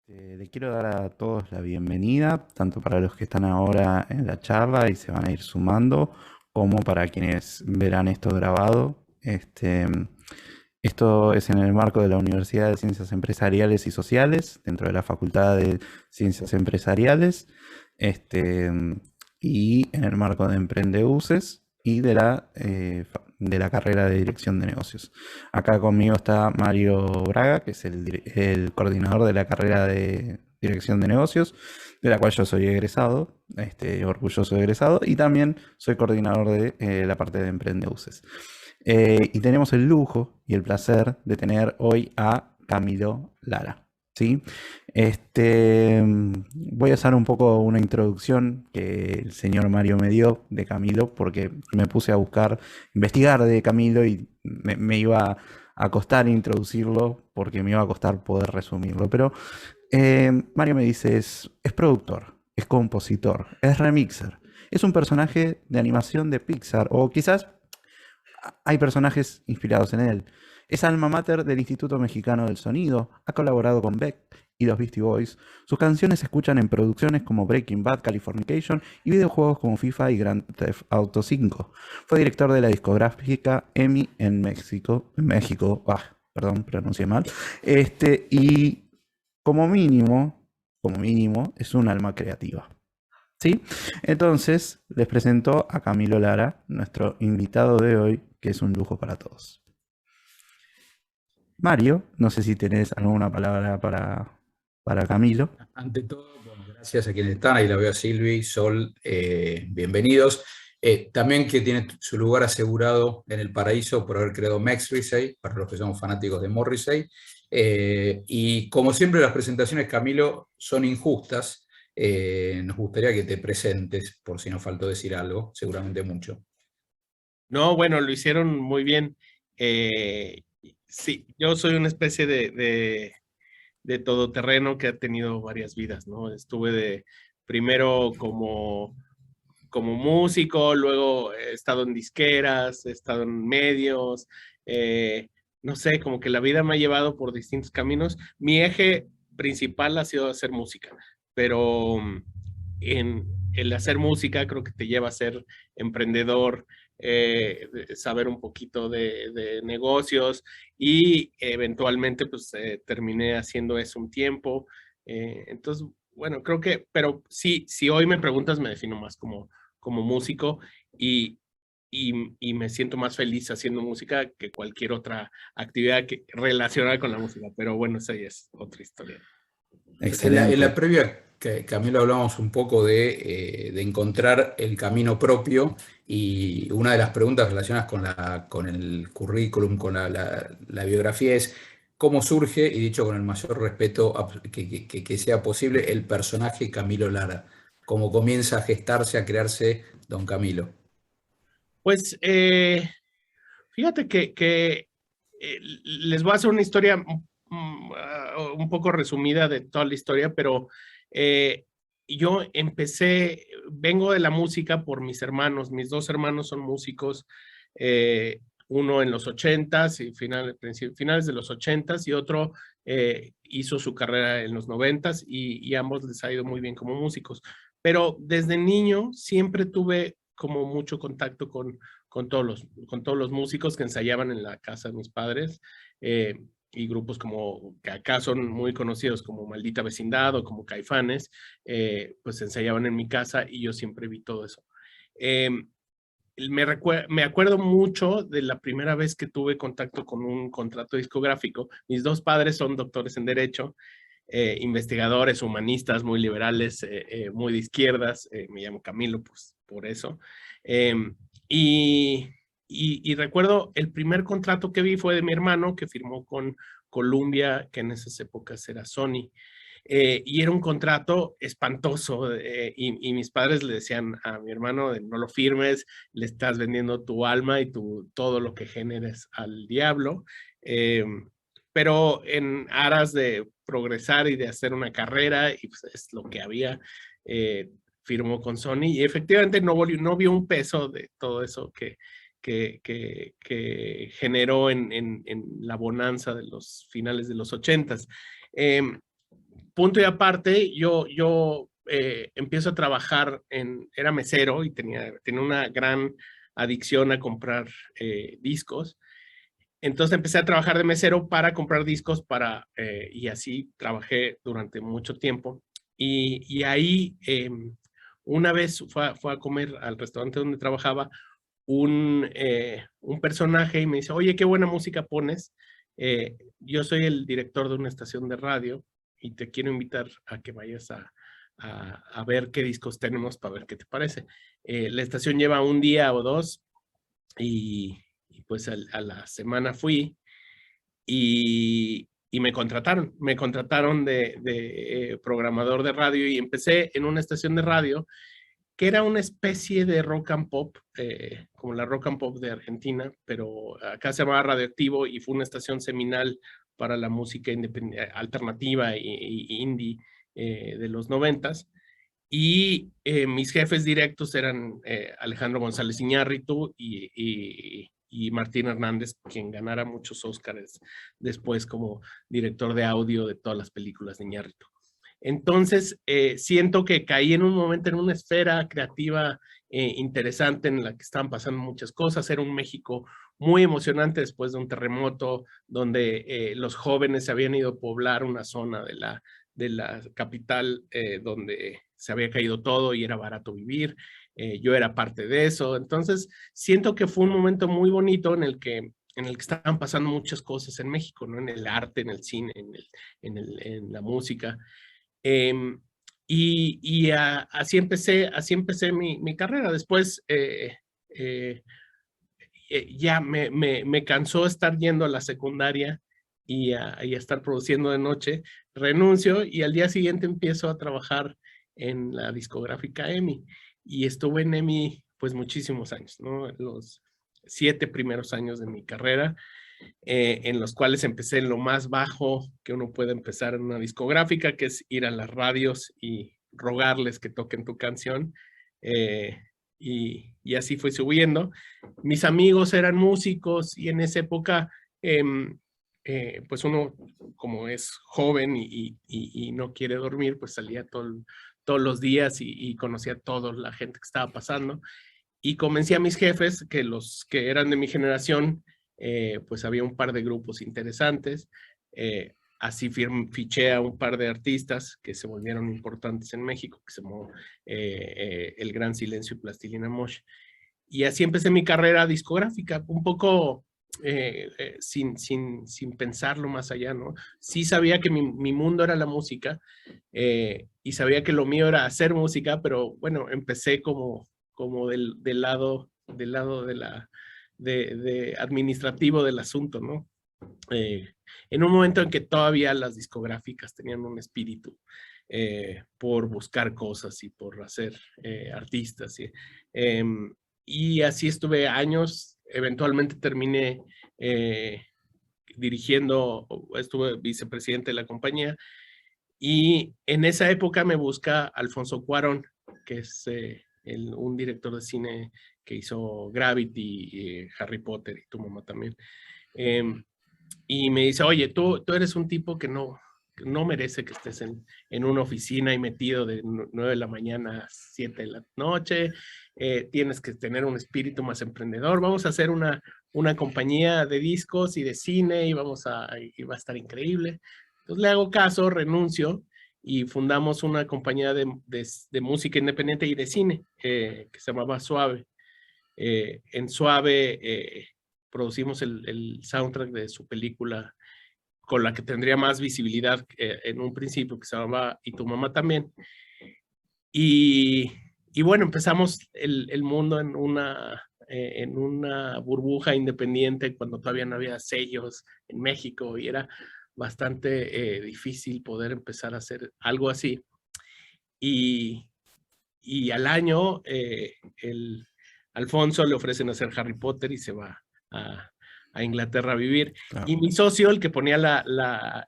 Le quiero dar a todos la bienvenida, tanto para los que están ahora en la charla y se van a ir sumando, como para quienes verán esto grabado. Esto es en el marco de la Universidad de Ciencias Empresariales y Sociales, dentro de la Facultad de Ciencias Empresariales, este, y en el marco de Emprendeuces y de la carrera de Dirección de Negocios. Acá conmigo está Mario Braga, que es el coordinador de la carrera de Dirección de Negocios, de la cual yo soy egresado, orgulloso egresado, y también soy coordinador de la parte de Emprendeuces. Y tenemos el lujo y el placer de tener hoy a Camilo Lara. ¿Sí? Voy a hacer un poco una introducción que el señor Mario me dio de Camilo, porque me puse a buscar, investigar de Camilo y me iba a costar introducirlo, porque me iba a costar poder resumirlo. Pero Mario me dice, es productor, es compositor, es remixer, es un personaje de animación de Pixar, o quizás hay personajes inspirados en él. Es alma mater del Instituto Mexicano del Sonido, ha colaborado con Beck y los Beastie Boys. Sus canciones se escuchan en producciones como Breaking Bad, Californication y videojuegos como FIFA y Grand Theft Auto 5. Fue director de la discográfica EMI en México, perdón, pronuncié mal. Y como mínimo, es un alma creativa. ¿Sí? Entonces, les presento a Camilo Lara, nuestro invitado de hoy, que es un lujo para todos. Mario, no sé si tenés alguna palabra para Camilo. Ante todo, bueno, gracias a quienes están. Ahí la veo a Silvi, Sol, bienvenidos. También que tiene su lugar asegurado en el paraíso por haber creado Max Morrissey, para los que somos fanáticos de Morrissey. Y como siempre, las presentaciones, Camilo, son injustas. Nos gustaría que te presentes, por si nos faltó decir algo, seguramente mucho. No, bueno, lo hicieron muy bien. Sí, yo soy una especie de todoterreno que ha tenido varias vidas, ¿no? Estuve primero como músico, luego he estado en disqueras, he estado en medios, no sé, como que la vida me ha llevado por distintos caminos. Mi eje principal ha sido hacer música, pero en el hacer música creo que te lleva a ser emprendedor, saber un poquito de negocios y eventualmente pues terminé haciendo eso un tiempo. Entonces, bueno, creo que, pero sí, si hoy me preguntas, me defino más como músico y, y me siento más feliz haciendo música que cualquier otra actividad relacionada con la música. Pero bueno, esa ya es otra historia. En la Excelente. previa, Camilo, hablábamos un poco de encontrar el camino propio y una de las preguntas relacionadas con el currículum, con la biografía es cómo surge, y dicho con el mayor respeto que sea posible, el personaje Camilo Lara, cómo comienza a gestarse, a crearse Don Camilo. Pues fíjate que les voy a hacer una historia un poco resumida de toda la historia, pero eh, yo vengo de la música por mis hermanos. Mis dos hermanos son músicos, uno en los ochentas y finales de los ochentas y otro hizo su carrera en los noventas y ambos les ha ido muy bien como músicos. Pero desde niño siempre tuve como mucho contacto con todos los músicos que ensayaban en la casa de mis padres, y grupos como que acá son muy conocidos como Maldita Vecindad o como Caifanes, pues ensayaban en mi casa y yo siempre vi todo eso. Eh, me acuerdo mucho de la primera vez que tuve contacto con un contrato discográfico. Mis dos padres son doctores en Derecho, investigadores, humanistas, muy liberales, muy de izquierdas. Me llamo Camilo, pues por eso. Eh, y, y recuerdo el primer contrato que vi fue de mi hermano que firmó con Columbia, que en esas épocas era Sony. Y era un contrato espantoso, y mis padres le decían a mi hermano de no lo firmes, le estás vendiendo tu alma y todo lo que generes al diablo. Eh, pero en aras de progresar y de hacer una carrera, y pues es lo que había, firmó con Sony y efectivamente no vio un peso de todo eso que generó en la bonanza de los finales de los ochentas. punto y aparte, yo empiezo a trabajar era mesero y tenía una gran adicción a comprar discos. Entonces empecé a trabajar de mesero para comprar discos y así trabajé durante mucho tiempo. Y ahí una vez fue a comer al restaurante donde trabajaba un personaje y me dice, oye, qué buena música pones. Yo soy el director de una estación de radio y te quiero invitar a que vayas a ver qué discos tenemos para ver qué te parece. La estación lleva un día o dos y pues a la semana fui y me contrataron de programador de radio y empecé en una estación de radio que era una especie de rock and pop, como la rock and pop de Argentina, pero acá se llamaba Radioactivo y fue una estación seminal para la música alternativa e indie de los 90s. Y mis jefes directos eran Alejandro González Iñárritu y Martín Hernández, quien ganara muchos Óscares después como director de audio de todas las películas de Iñárritu. Entonces, siento que caí en un momento en una esfera creativa interesante en la que estaban pasando muchas cosas. Era un México muy emocionante después de un terremoto donde los jóvenes se habían ido a poblar una zona de la capital donde se había caído todo y era barato vivir. Yo era parte de eso. Entonces, siento que fue un momento muy bonito en el que estaban pasando muchas cosas en México, ¿no? En el arte, en el cine, en la música. Así empecé mi carrera. Después ya me cansó estar yendo a la secundaria y a estar produciendo de noche. Renuncio y al día siguiente empiezo a trabajar en la discográfica EMI. Y estuve en EMI pues muchísimos años, ¿no? Los 7 primeros años de mi carrera. En los cuales empecé en lo más bajo que uno puede empezar en una discográfica, que es ir a las radios y rogarles que toquen tu canción. Y así fue subiendo. Mis amigos eran músicos y en esa época, pues uno como es joven y no quiere dormir, pues salía todos los días y conocía a toda la gente que estaba pasando. Y convencí a mis jefes que los que eran de mi generación, pues había un par de grupos interesantes. Así fiché a un par de artistas que se volvieron importantes en México, que se llamó El Gran Silencio y Plastilina Mosh. Y así empecé mi carrera discográfica, un poco sin pensarlo más allá, ¿no? Sí sabía que mi mundo era la música y sabía que lo mío era hacer música, pero bueno, empecé como del lado de administrativo del asunto, ¿no? En un momento en que todavía las discográficas tenían un espíritu por buscar cosas y por hacer artistas. Y así estuve años, eventualmente terminé dirigiendo, estuve vicepresidente de la compañía y en esa época me busca Alfonso Cuarón, que es un director de cine que hizo Gravity, Harry Potter y Tu mamá también. Y me dice, oye, tú eres un tipo que no merece que estés en una oficina y metido de 9 de la mañana a 7 de la noche. Tienes que tener un espíritu más emprendedor. Vamos a hacer una compañía de discos y de cine y va a estar increíble. Entonces le hago caso, renuncio y fundamos una compañía de música independiente y de cine que se llamaba Suave. En Suave producimos el soundtrack de su película con la que tendría más visibilidad en un principio, que se llamaba Y tu mamá también. Y bueno, empezamos el mundo en una burbuja independiente cuando todavía no había sellos en México y era bastante difícil poder empezar a hacer algo así. Y al año, Alfonso le ofrecen hacer Harry Potter y se va a Inglaterra a vivir. Claro. Y mi socio, el que ponía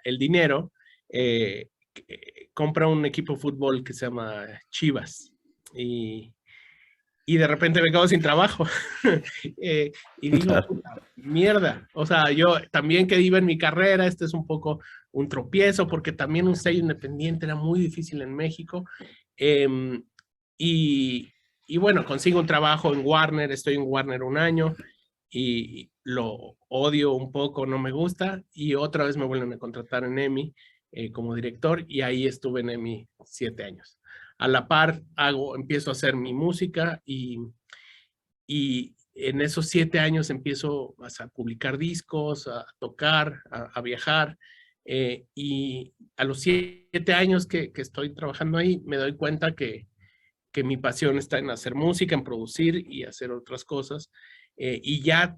el dinero, compra un equipo de fútbol que se llama Chivas. Y y de repente me quedo sin trabajo. Y digo, Claro. puta, mierda. O sea, yo también que iba en mi carrera, este es un poco un tropiezo, porque también un sello independiente era muy difícil en México. Em, y, y bueno, consigo un trabajo en Warner, estoy en Warner un año y lo odio un poco, no me gusta, y otra vez me vuelven a contratar en EMI como director, y ahí estuve en EMI 7 años. A la par empiezo a hacer mi música y en esos 7 años empiezo a publicar discos, a tocar, a viajar, y a los 7 años que estoy trabajando ahí me doy cuenta que mi pasión está en hacer música, en producir y hacer otras cosas. Y ya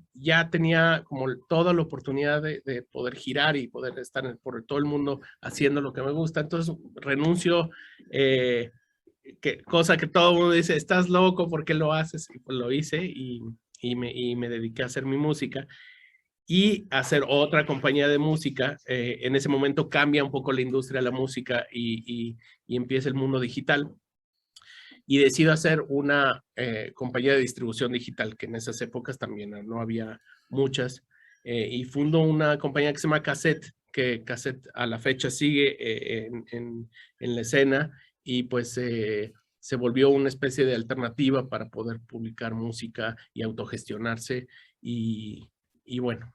tenía como toda la oportunidad de poder girar y poder estar por todo el mundo haciendo lo que me gusta. Entonces renuncio, cosa que todo el mundo dice, estás loco, ¿por qué lo haces? Y pues lo hice y me dediqué a hacer mi música y hacer otra compañía de música. En ese momento cambia un poco la industria de la música y empieza el mundo digital y decido hacer una compañía de distribución digital, que en esas épocas también no había muchas, y fundo una compañía que se llama Cassette, que Cassette a la fecha sigue en la escena y pues se volvió una especie de alternativa para poder publicar música y autogestionarse y bueno,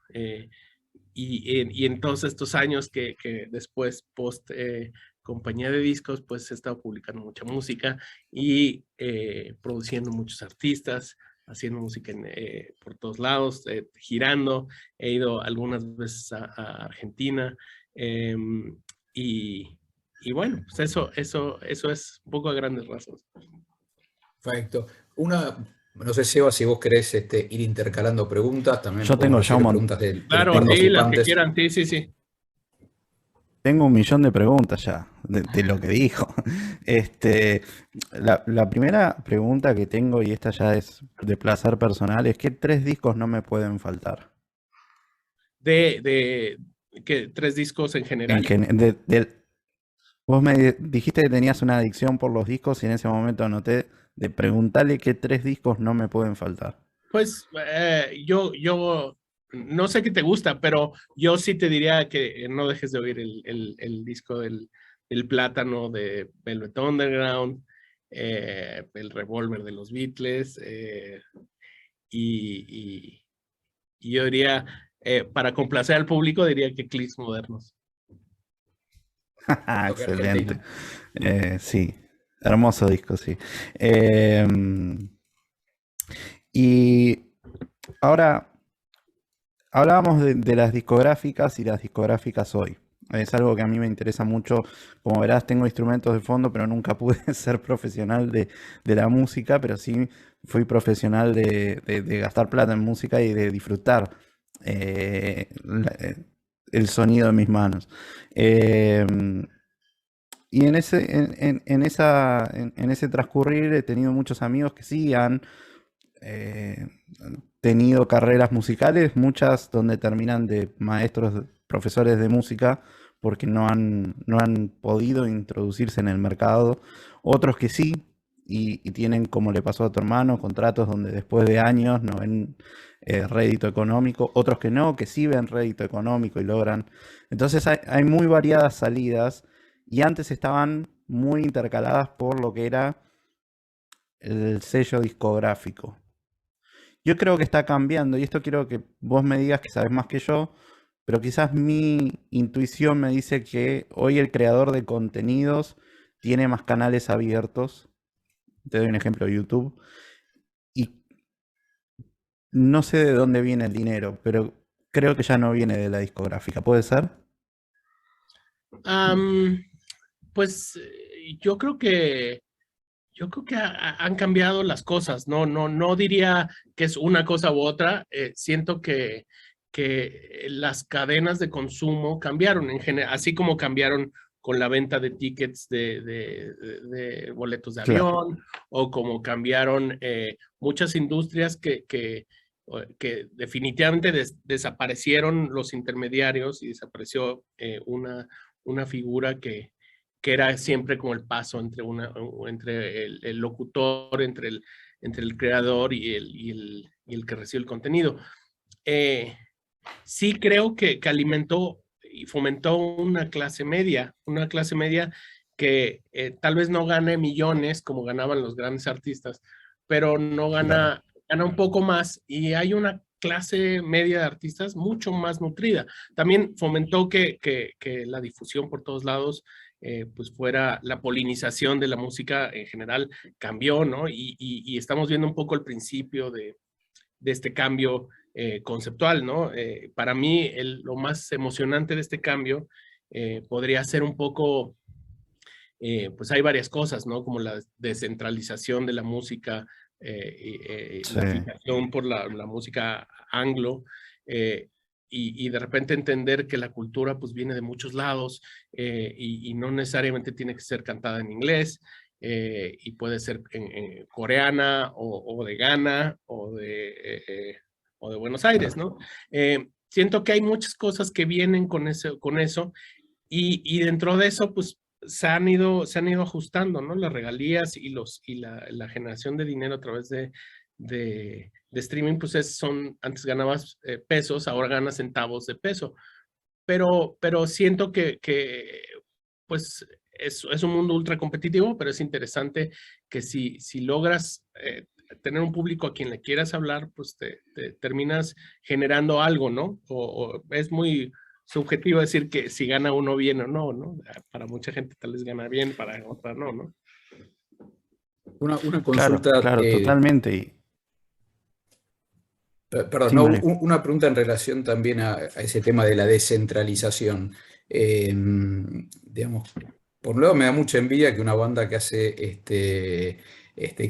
y en todos estos años que después, post compañía de discos, pues he estado publicando mucha música y produciendo muchos artistas, haciendo música por todos lados, girando. He ido algunas veces a Argentina eh, y, y bueno, pues eso es un poco a grandes rasgos. Perfecto. No sé, Seba, si vos querés ir intercalando preguntas, también Yo tengo podemos ya recibir preguntas de los Claro, sí, las que participantes. quieran, sí, sí, sí. Tengo un millón de preguntas ya de lo que dijo. La primera pregunta que tengo, y esta ya es de placer personal, es ¿qué 3 discos no me pueden faltar? Que 3 discos en En general. vos me dijiste que tenías una adicción por los discos y en ese momento anoté de preguntarle qué 3 discos no me pueden faltar. Pues yo no sé qué te gusta, pero yo sí te diría que no dejes de oír el disco del Plátano de Velvet Underground, el Revolver de los Beatles, y, y- y yo diría, para complacer al público, diría que Clics Modernos. Toque Excelente. argentino. Sí, hermoso disco, sí. Eh, y ahora hablábamos de las discográficas y las discográficas hoy. Es algo que a mí me interesa mucho. Como verás, tengo instrumentos de fondo, pero nunca pude ser profesional de la música, pero sí fui profesional de gastar plata en música y de disfrutar el sonido de mis manos. Eh, y en ese transcurrir he tenido muchos amigos que sí han eh, tenido carreras musicales, muchas donde terminan de maestros, profesores de música, porque no han podido introducirse en el mercado. Otros que sí, y tienen, como le pasó a tu hermano, contratos donde después de años no ven rédito económico. Otros que no, que sí ven rédito económico y logran. Entonces hay muy variadas salidas y antes estaban muy intercaladas por lo que era el sello discográfico. Yo creo que está cambiando y esto quiero que vos me digas que sabes más que yo, pero quizás mi intuición me dice que hoy el creador de contenidos tiene más canales abiertos. Te doy un ejemplo, YouTube. Y no sé de dónde viene el dinero, pero creo que ya no viene de la discográfica. ¿Puede ser? Am, pues yo creo que han cambiado las cosas, no diría que es una cosa u otra. Siento que las cadenas de consumo cambiaron en general, así como cambiaron con la venta de tickets de boletos de Claro. avión, o como cambiaron muchas industrias que definitivamente desaparecieron los intermediarios y desapareció una figura que era siempre como el paso entre el locutor, entre entre el creador y el que recibe el contenido. Sí creo que alimentó y fomentó una clase media que tal vez no gane millones como ganaban los grandes artistas, pero no gana, gana un poco más, y hay una clase media de artistas mucho más nutrida. También fomentó que la difusión por todos lados pues fuera la polinización de la música en general, cambió, ¿no? Y estamos viendo un poco el principio de este cambio conceptual, ¿no? Para mí lo más emocionante de este cambio podría ser un poco, pues hay varias cosas, ¿no? Como la descentralización de la música, Sí. la fijación por la música anglo, y de repente entender que la cultura pues viene de muchos lados y no necesariamente tiene que ser cantada en inglés, y puede ser coreana o de Ghana o de Buenos Aires, ¿no? Siento que hay muchas cosas que vienen con eso y dentro de eso pues se han ido ajustando, ¿no? Las regalías y la generación de dinero a través de streaming, pues antes ganabas pesos, ahora ganas centavos de peso. Pero siento que pues es un mundo ultra competitivo, pero es interesante que si logras tener un público a quien le quieras hablar, pues te terminas generando algo, ¿no? O es muy subjetivo decir que si gana uno bien o no, ¿no? Para mucha gente tal vez gana bien, para otra no, ¿no? Una Claro, consulta, claro, totalmente. perdón, Sí, no, Mario. una pregunta en relación también a ese tema de la descentralización. Digamos, por un lado me da mucha envidia que una banda que hace que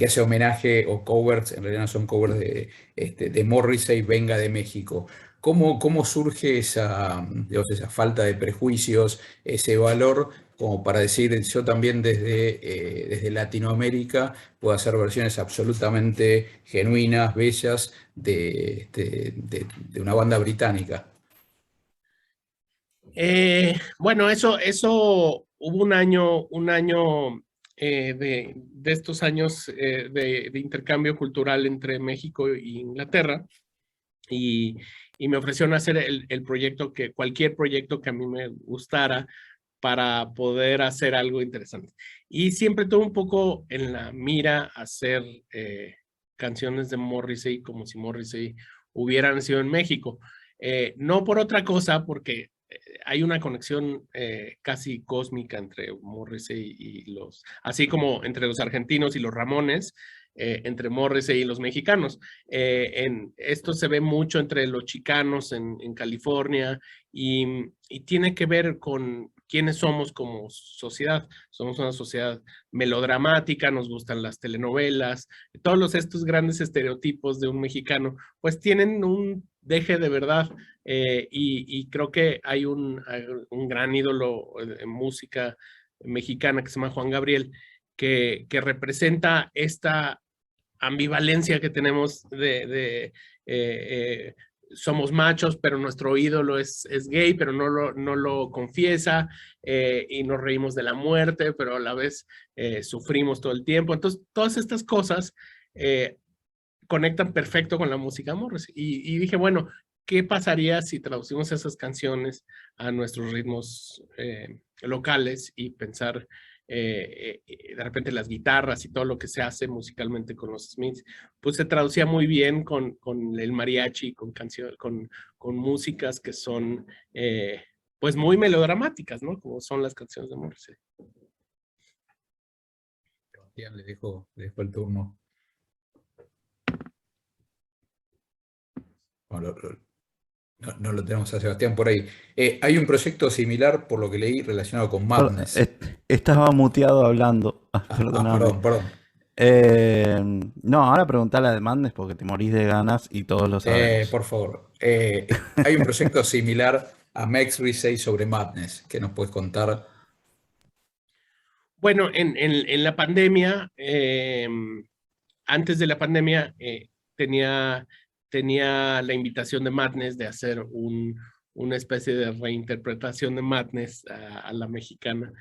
hace homenaje o covers, en realidad no son covers de Morrissey, venga de México. ¿Cómo surge digamos, esa falta de prejuicios, ese valor como para decir, yo también desde Latinoamérica puedo hacer versiones absolutamente genuinas, bellas, de una banda británica? Bueno, eso hubo un año de estos años de intercambio cultural entre México e Inglaterra, y, y me ofrecieron hacer el proyecto, cualquier proyecto que a mí me gustara para poder hacer algo interesante. Y siempre tuve un poco en la mira hacer canciones de Morrissey como si Morrissey hubiera nacido en México. No por otra cosa, porque hay una conexión casi cósmica entre Morrissey así como entre los argentinos y los Ramones, entre Morrissey y los mexicanos. Esto se ve mucho entre los chicanos en California, y tiene que ver con quiénes somos como sociedad. Somos una sociedad melodramática, nos gustan las telenovelas, todos estos grandes estereotipos de un mexicano, pues tienen un deje de verdad, y creo que hay un gran ídolo en música mexicana que se llama Juan Gabriel, que representa esta ambivalencia que tenemos somos machos, pero nuestro ídolo es gay, pero no lo confiesa, y nos reímos de la muerte, pero a la vez sufrimos todo el tiempo. Entonces, todas estas cosas conectan perfecto con la música Morrissey. Y dije, bueno, ¿qué pasaría si traducimos esas canciones a nuestros ritmos locales y pensar de repente las guitarras y todo lo que se hace musicalmente con los Smiths? Pues se traducía muy bien con el mariachi, con músicas que son pues muy melodramáticas, ¿no? Como son las canciones de Morrissey. Sebastián, le dejo el turno. Bueno, no lo tenemos a Sebastián por ahí. Hay un proyecto similar, por lo que leí, relacionado con Madness. Estaba muteado hablando. Perdóname. Perdón. No, ahora preguntale a Madness porque te morís de ganas y todos lo sabemos. Por favor. Hay un proyecto similar a Max Risey sobre Madness. ¿Qué nos puedes contar? Bueno, en la pandemia, antes de la pandemia, tenía la invitación de Madness de hacer una especie de reinterpretación de Madness a la mexicana.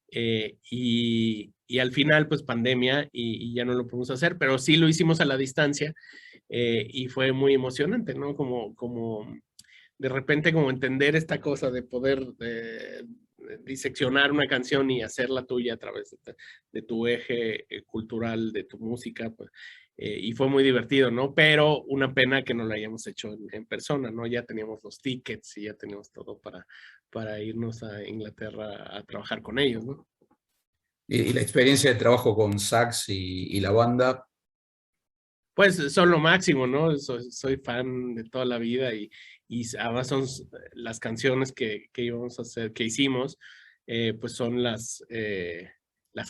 Y y al final, pues pandemia y ya no lo pudimos hacer, pero sí lo hicimos a la distancia y fue muy emocionante, ¿no? Como de repente como entender esta cosa de poder diseccionar una canción y hacerla tuya a través de tu eje cultural, de tu música, pues, y fue muy divertido, ¿no? Pero una pena que no lo hayamos hecho en persona, ¿no? Ya teníamos los tickets y ya teníamos todo para irnos a Inglaterra a trabajar con ellos, ¿no? Y la experiencia de trabajo con Sax y la banda. Pues son lo máximo, ¿no? Soy fan de toda la vida y además son las canciones que íbamos a hacer, que hicimos, pues son las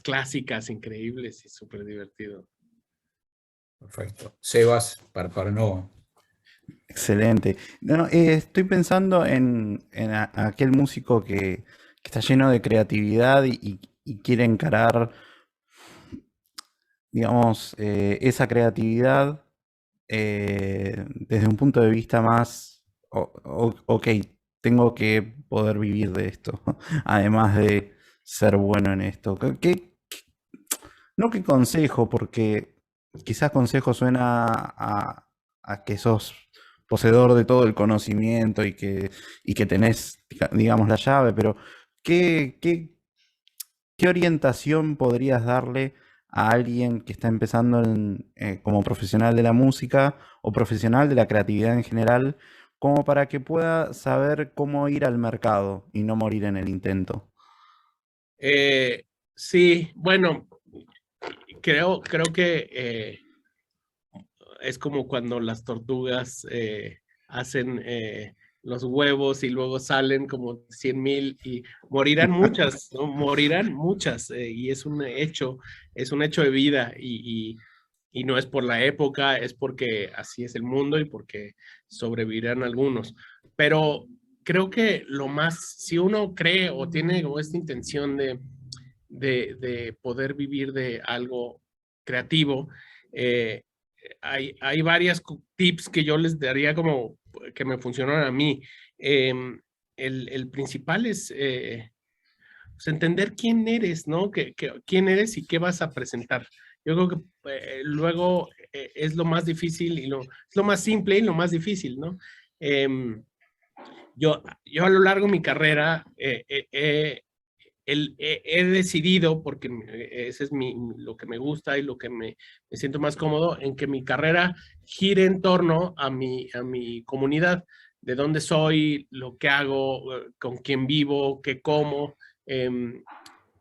clásicas increíbles y súper divertido. Perfecto. Sebas, para no. Excelente. No, estoy pensando en aquel músico que está lleno de creatividad y quiere encarar, digamos, esa creatividad desde un punto de vista más, ok, tengo que poder vivir de esto, además de ser bueno en esto. No qué consejo, porque quizás consejo suena a que sos poseedor de todo el conocimiento y que tenés, digamos, la llave, pero ¿qué orientación podrías darle a alguien que está empezando como profesional de la música o profesional de la creatividad en general, como para que pueda saber cómo ir al mercado y no morir en el intento? Sí, bueno, creo que es como cuando las tortugas hacen los huevos y luego salen como 100,000 y morirán muchas, ¿no? Morirán muchas y es un hecho de vida y no es por la época, es porque así es el mundo y porque sobrevivirán algunos. Pero creo que lo más, si uno cree o tiene como esta intención de poder vivir de algo creativo, eh, hay varias tips que yo les daría como que me funcionaron a mí. El principal es pues entender quién eres, ¿no? Quién eres y qué vas a presentar. Yo creo que luego es lo más difícil y es lo más simple y lo más difícil, ¿no? Yo a lo largo de mi carrera he decidido, porque ese es lo que me gusta y lo que me siento más cómodo, en que mi carrera gire en torno a mi comunidad, de dónde soy, lo que hago, con quién vivo, qué como.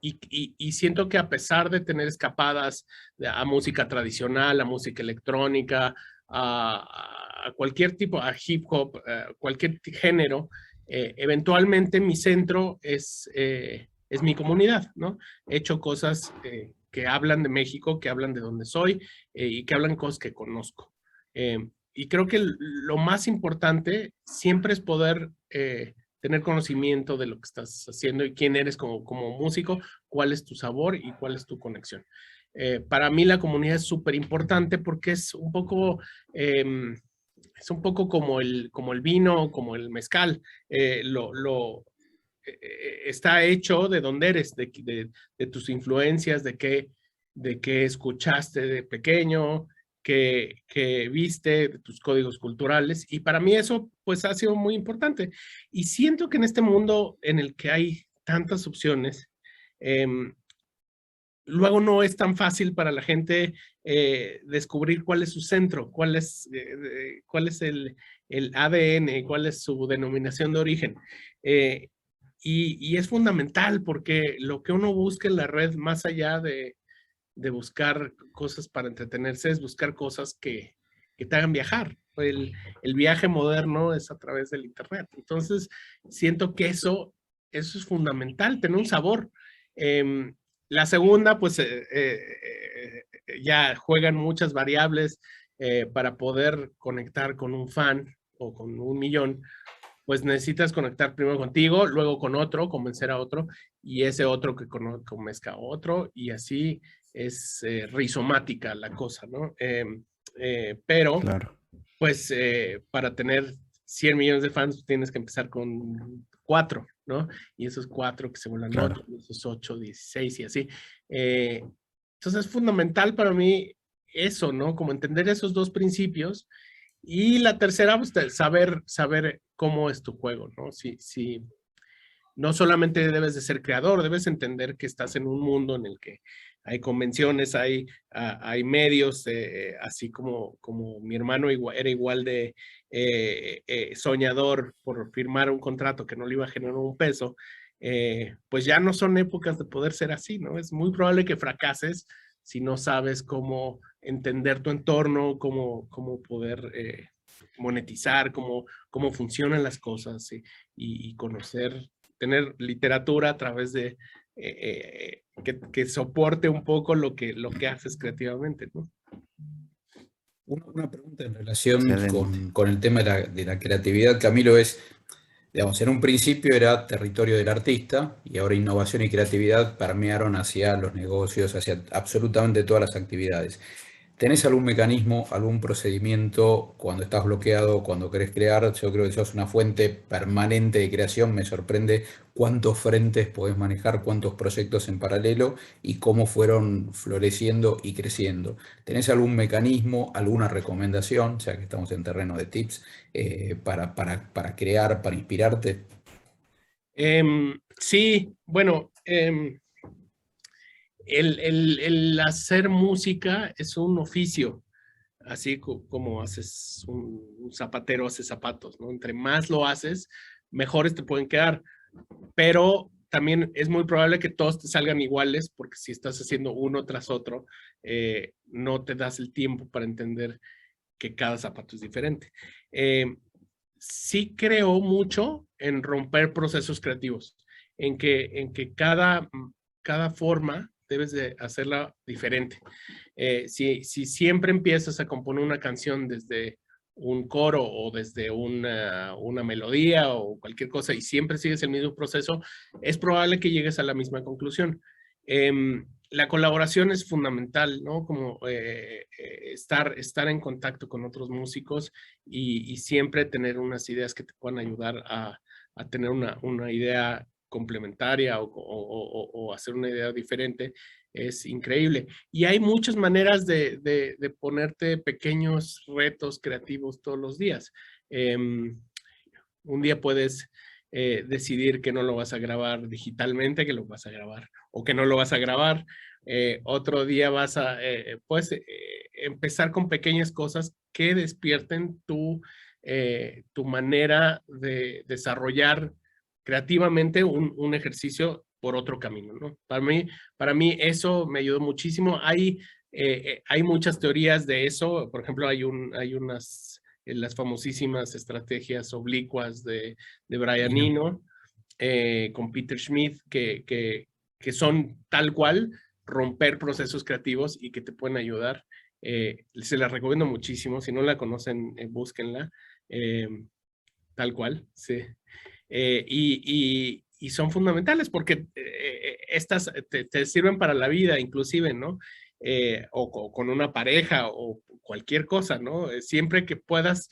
Y siento que a pesar de tener escapadas a música tradicional, a música electrónica, a cualquier tipo, a hip hop, cualquier género, eventualmente mi centro es mi comunidad, ¿no? He hecho cosas que hablan de México, que hablan de dónde soy y que hablan cosas que conozco. Y creo que lo más importante siempre es poder tener conocimiento de lo que estás haciendo y quién eres como músico, cuál es tu sabor y cuál es tu conexión. Para mí la comunidad es súper importante porque es un poco como el vino, como el mezcal. Está hecho de dónde eres, de tus influencias, de qué escuchaste de pequeño, que viste, de tus códigos culturales. Y para mí eso pues ha sido muy importante. Y siento que en este mundo en el que hay tantas opciones, eh, luego no es tan fácil para la gente descubrir cuál es su centro, cuál es el ADN, cuál es su denominación de origen. Eh, y es fundamental porque lo que uno busca en la red, más allá de buscar cosas para entretenerse, es buscar cosas que te hagan viajar. El viaje moderno es a través del Internet. Entonces, siento que eso es fundamental, tener un sabor. La segunda, pues ya juegan muchas variables para poder conectar con un fan o con 1,000,000, pues necesitas conectar primero contigo, luego con otro, convencer a otro, y ese otro que convenzca a otro, y así es rizomática la cosa, ¿no? Pero, Claro. pues, para tener 100 millones de fans tienes que empezar con 4, ¿no? Y esos 4 que se vuelvan Claro. 8, esos 8, 16 y así. Entonces es fundamental para mí eso, ¿no? Como entender esos dos principios. Y la tercera, pues, saber cómo es tu juego, ¿no? Si no solamente debes de ser creador, debes entender que estás en un mundo en el que hay convenciones, hay medios, así como mi hermano era igual de soñador por firmar un contrato que no le iba a generar un peso, pues ya no son épocas de poder ser así, ¿no? Es muy probable que fracases si no sabes cómo entender tu entorno, cómo poder monetizar, cómo funcionan las cosas y conocer, tener literatura a través de que soporte un poco lo que haces creativamente, ¿no? Una pregunta en relación Excelente. con el tema de la creatividad, Camilo, es, digamos, en un principio era territorio del artista y ahora innovación y creatividad permearon hacia los negocios, hacia absolutamente todas las actividades. ¿Tenés algún mecanismo, algún procedimiento cuando estás bloqueado, cuando querés crear? Yo creo que sos una fuente permanente de creación. Me sorprende cuántos frentes podés manejar, cuántos proyectos en paralelo y cómo fueron floreciendo y creciendo. ¿Tenés algún mecanismo, alguna recomendación, ya que estamos en terreno de tips, para crear, para inspirarte? Sí, bueno, el hacer música es un oficio, así como haces un zapatero hace zapatos, ¿no? Entre más lo haces, mejores te pueden quedar, pero también es muy probable que todos te salgan iguales, porque si estás haciendo uno tras otro, no te das el tiempo para entender que cada zapato es diferente. Sí creo mucho en romper procesos creativos, en que cada forma debes de hacerla diferente. Si siempre empiezas a componer una canción desde un coro o desde una melodía o cualquier cosa y siempre sigues el mismo proceso, es probable que llegues a la misma conclusión. La colaboración es fundamental, ¿no? Como estar en contacto con otros músicos y siempre tener unas ideas que te puedan ayudar a tener una idea complementaria o hacer una idea diferente es increíble. Y hay muchas maneras de ponerte pequeños retos creativos todos los días. Un día puedes decidir que no lo vas a grabar digitalmente, que lo vas a grabar o que no lo vas a grabar. Otro día puedes empezar con pequeñas cosas que despierten tu manera de desarrollar creativamente un ejercicio por otro camino, ¿no? Para mí eso me ayudó muchísimo. Hay muchas teorías de eso. Por ejemplo, hay unas las famosísimas estrategias oblicuas de Brian Eno con Peter Schmidt, que son tal cual romper procesos creativos y que te pueden ayudar. Se las recomiendo muchísimo. Si no la conocen, búsquenla. Eh, Tal cual, sí. Y son fundamentales porque estas te sirven para la vida, inclusive, ¿no? O con una pareja o cualquier cosa, ¿no? Siempre que puedas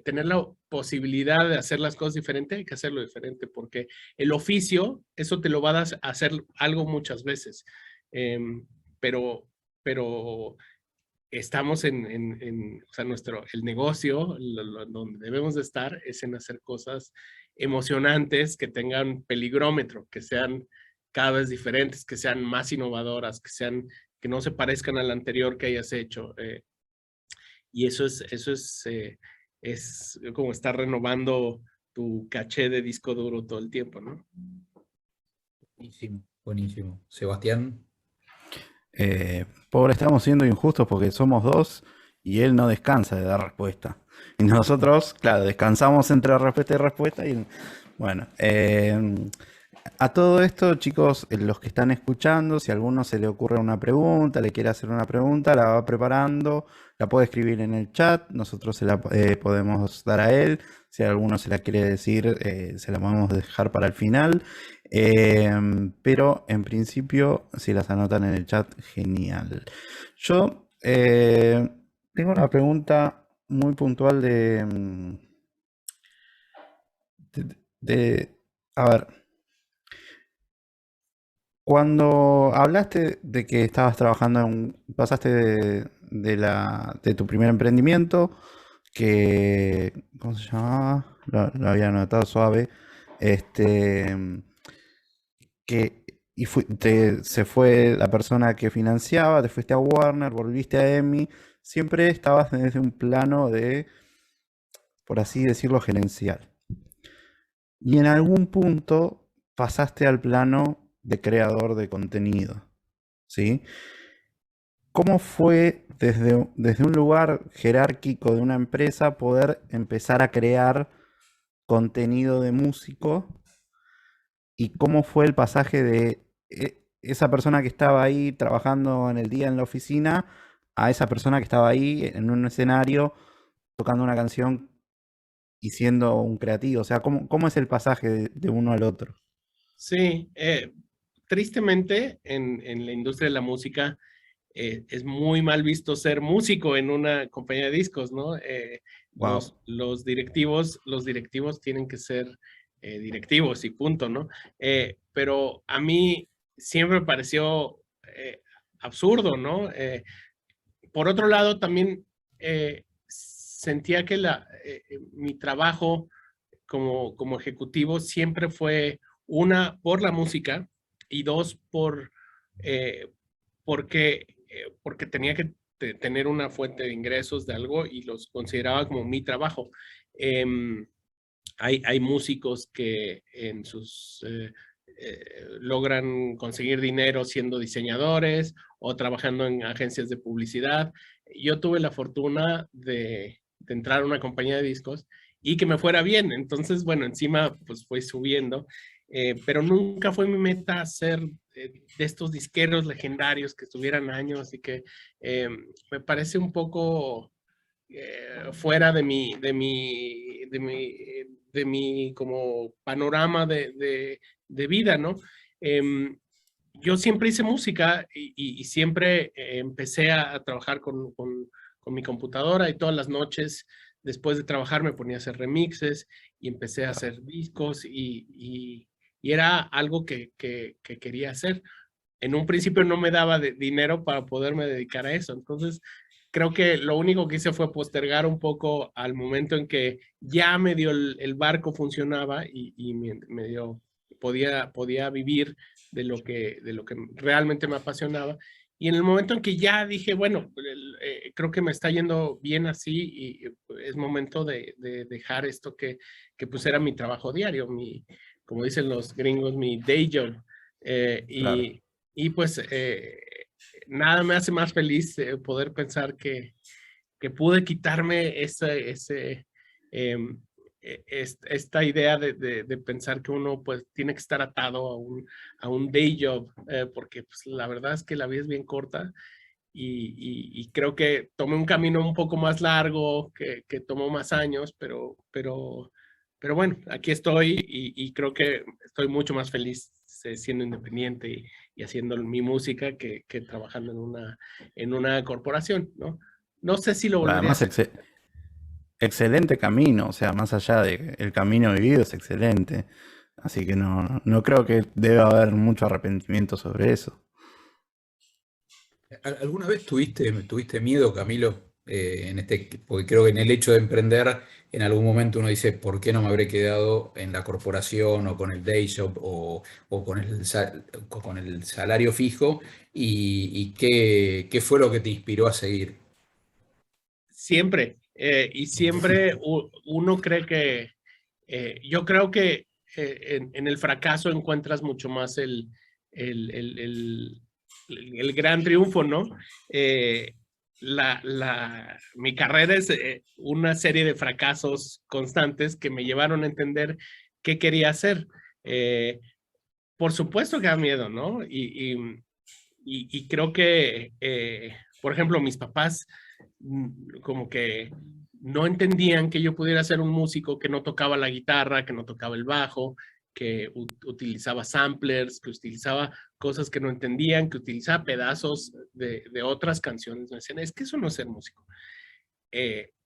tener la posibilidad de hacer las cosas diferente, hay que hacerlo diferente, porque el oficio, eso te lo va a hacer algo muchas veces. Em, pero estamos o sea, el negocio, donde debemos de estar, es en hacer cosas emocionantes, que tengan peligrómetro, que sean cada vez diferentes, que sean más innovadoras, que no se parezcan a la anterior que hayas hecho. Y es como estar renovando tu caché de disco duro todo el tiempo, ¿no? Buenísimo, buenísimo. Sebastián. Pobre, estamos siendo injustos porque somos dos y él no descansa de dar respuesta. Y nosotros, claro, descansamos entre respuesta y respuesta. Y bueno, a todo esto, chicos, los que están escuchando, si a alguno se le ocurre una pregunta, le quiere hacer una pregunta, la va preparando, la puede escribir en el chat, nosotros se la podemos dar a él. Si alguno se la quiere decir, se la podemos dejar para el final. Pero en principio, si las anotan en el chat, genial. Yo tengo una pregunta muy puntual de A ver, cuando hablaste de que estabas trabajando pasaste de tu primer emprendimiento, que, ¿cómo se llamaba? Lo había anotado suave, este, que, se fue la persona que financiaba, te fuiste a Warner, volviste a EMI, siempre estabas desde un plano de, por así decirlo, gerencial. Y en algún punto pasaste al plano de creador de contenido, ¿sí? ¿Cómo fue desde un lugar jerárquico de una empresa poder empezar a crear contenido de músico? ¿Y cómo fue el pasaje de esa persona que estaba ahí trabajando en el día en la oficina a esa persona que estaba ahí en un escenario tocando una canción y siendo un creativo? O sea, ¿cómo es el pasaje de uno al otro? Sí, tristemente en la industria de la música es muy mal visto ser músico en una compañía de discos, ¿no? Wow. Los directivos tienen que ser directivos y punto, ¿no? Pero a mí siempre me pareció absurdo, ¿no? Por otro lado, también sentía que mi trabajo como ejecutivo siempre fue una por la música y dos eh, porque tenía que tener una fuente de ingresos de algo y los consideraba como mi trabajo. Eh, hay músicos que en logran conseguir dinero siendo diseñadores o trabajando en agencias de publicidad. Yo tuve la fortuna de entrar a una compañía de discos y que me fuera bien. Entonces, bueno, encima pues fui subiendo, pero nunca fue mi meta ser de estos disqueros legendarios que estuvieran años y que me parece un poco fuera de mi como panorama de vida, ¿no? Yo siempre hice música y siempre empecé a trabajar con mi computadora y todas las noches después de trabajar me ponía a hacer remixes y empecé a hacer discos y era algo que quería hacer. En un principio no me daba dinero para poderme dedicar a eso, entonces creo que lo único que hice fue postergar un poco al momento en que ya medio el barco funcionaba y me dio, podía vivir de lo que realmente me apasionaba. Y en el momento en que ya dije, bueno, creo que me está yendo bien así y es momento de dejar esto que pues era mi trabajo diario, como dicen los gringos, mi day job. Eh, Claro. y, y pues nada me hace más feliz poder pensar que pude quitarme em, esta idea de pensar que uno pues tiene que estar atado a un day job, porque pues, la verdad es que la vida es bien corta y creo que tomé un camino un poco más largo, que tomó más años, pero bueno, aquí estoy y creo que estoy mucho más feliz siendo independiente y haciendo mi música que trabajando en una corporación, ¿no? No sé si lo Pero volvería a además, hacer. excelente camino, o sea, más allá de el camino vivido es excelente. Así que no creo que deba haber mucho arrepentimiento sobre eso. ¿Alguna vez tuviste miedo, Camilo? Porque creo que en el hecho de emprender, en algún momento uno dice, ¿por qué no me habré quedado en la corporación o con el day job o con el salario fijo? ¿Y qué fue lo que te inspiró a seguir? Siempre, y siempre uno cree yo creo que en el fracaso encuentras mucho más el, el, el, el gran triunfo, ¿no? Eh, mi carrera es una serie de fracasos constantes que me llevaron a entender qué quería hacer. Eh, por supuesto que da miedo, ¿no? Y creo que, por ejemplo, mis papás como que no entendían que yo pudiera ser un músico que no tocaba la guitarra, que no tocaba el bajo, que utilizaba samplers, que utilizaba cosas que no entendían, que utilizaba pedazos de otras canciones. Me decían, es que eso no es ser músico.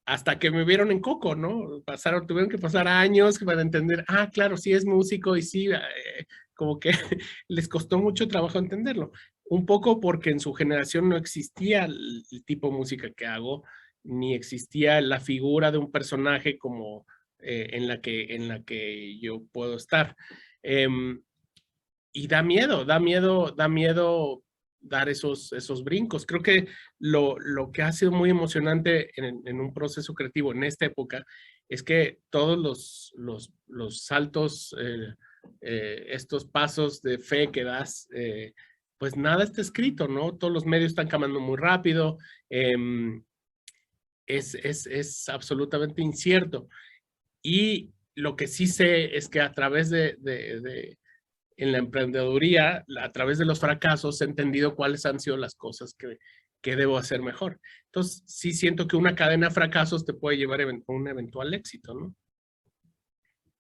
hasta que me vieron en Coco, ¿no? Tuvieron que pasar años para entender, claro, sí es músico y sí, como que les costó mucho trabajo entenderlo. Un poco porque en su generación no existía el tipo de música que hago, ni existía la figura de un personaje como en la que yo puedo estar. Y da miedo dar esos brincos. Creo que lo que ha sido muy emocionante en un proceso creativo en esta época es que todos los saltos, estos pasos de fe que das, pues nada está escrito, ¿no? Todos los medios están cambiando muy rápido, es absolutamente incierto. Y lo que sí sé es que a través en la emprendeduría, a través de los fracasos, he entendido cuáles han sido las cosas que debo hacer mejor. Entonces, sí siento que una cadena de fracasos te puede llevar a un eventual éxito, ¿no?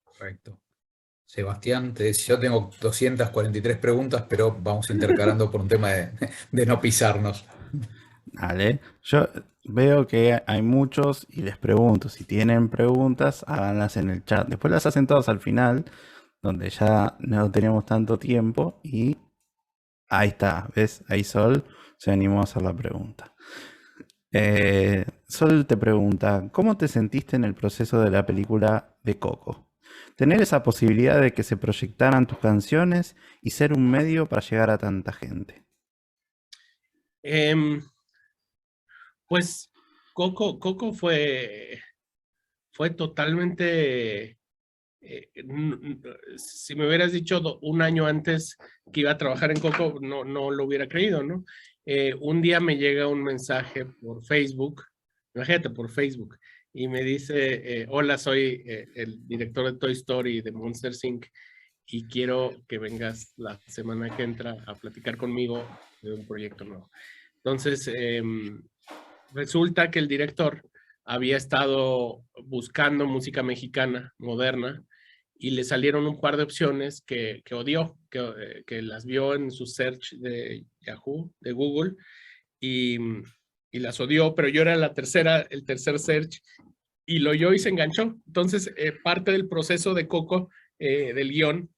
Correcto. Sebastián, yo tengo 243 preguntas, pero vamos intercalando por un tema de no pisarnos. Vale, yo veo que hay muchos y les pregunto, si tienen preguntas, háganlas en el chat. Después las hacen todas al final, donde ya no tenemos tanto tiempo y ahí está, ¿ves? Ahí Sol se animó a hacer la pregunta. Sol te pregunta, ¿cómo te sentiste en el proceso de la película de Coco? Tener esa posibilidad de que se proyectaran tus canciones y ser un medio para llegar a tanta gente. Pues Coco fue totalmente... si me hubieras dicho un año antes que iba a trabajar en Coco, no lo hubiera creído, ¿no? Un día me llega un mensaje por Facebook, imagínate, por Facebook, y me dice, hola, soy el director de Toy Story de Monsters Inc. y quiero que vengas la semana que entra a platicar conmigo de un proyecto nuevo. Entonces, resulta que el director había estado buscando música mexicana moderna y le salieron un par de opciones que odió, que las vio en su search de Yahoo, de Google, y las odió, pero yo era el tercer search, y lo oyó y se enganchó. Entonces, parte del proceso de Coco, del guión,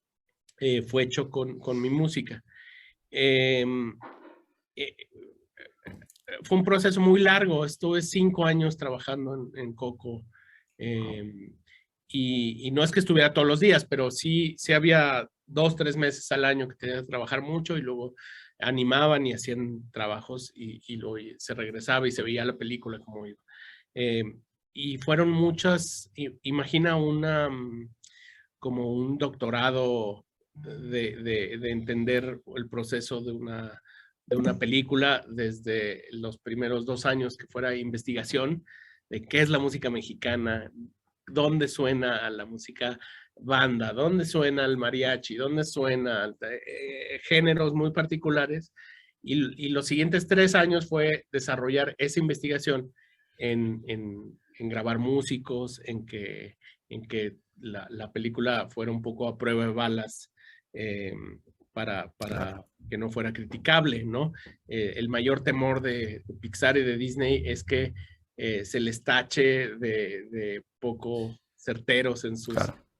fue hecho con mi música. Fue un proceso muy largo, estuve 5 años trabajando en Coco, y no es que estuviera todos los días, pero sí había 2, 3 meses al año que tenía que trabajar mucho y luego animaban y hacían trabajos y luego se regresaba y se veía la película como iba. Y fueron muchas, imagina como un doctorado de entender el proceso de una película desde los primeros 2 años que fuera investigación de qué es la música mexicana, dónde suena a la música banda, dónde suena el mariachi, dónde suena géneros muy particulares. Y los siguientes 3 años fue desarrollar esa investigación en grabar músicos, en que la película fuera un poco a prueba de balas, para que no fuera criticable, ¿no? El mayor temor de Pixar y de Disney es que se les tache de poco certeros en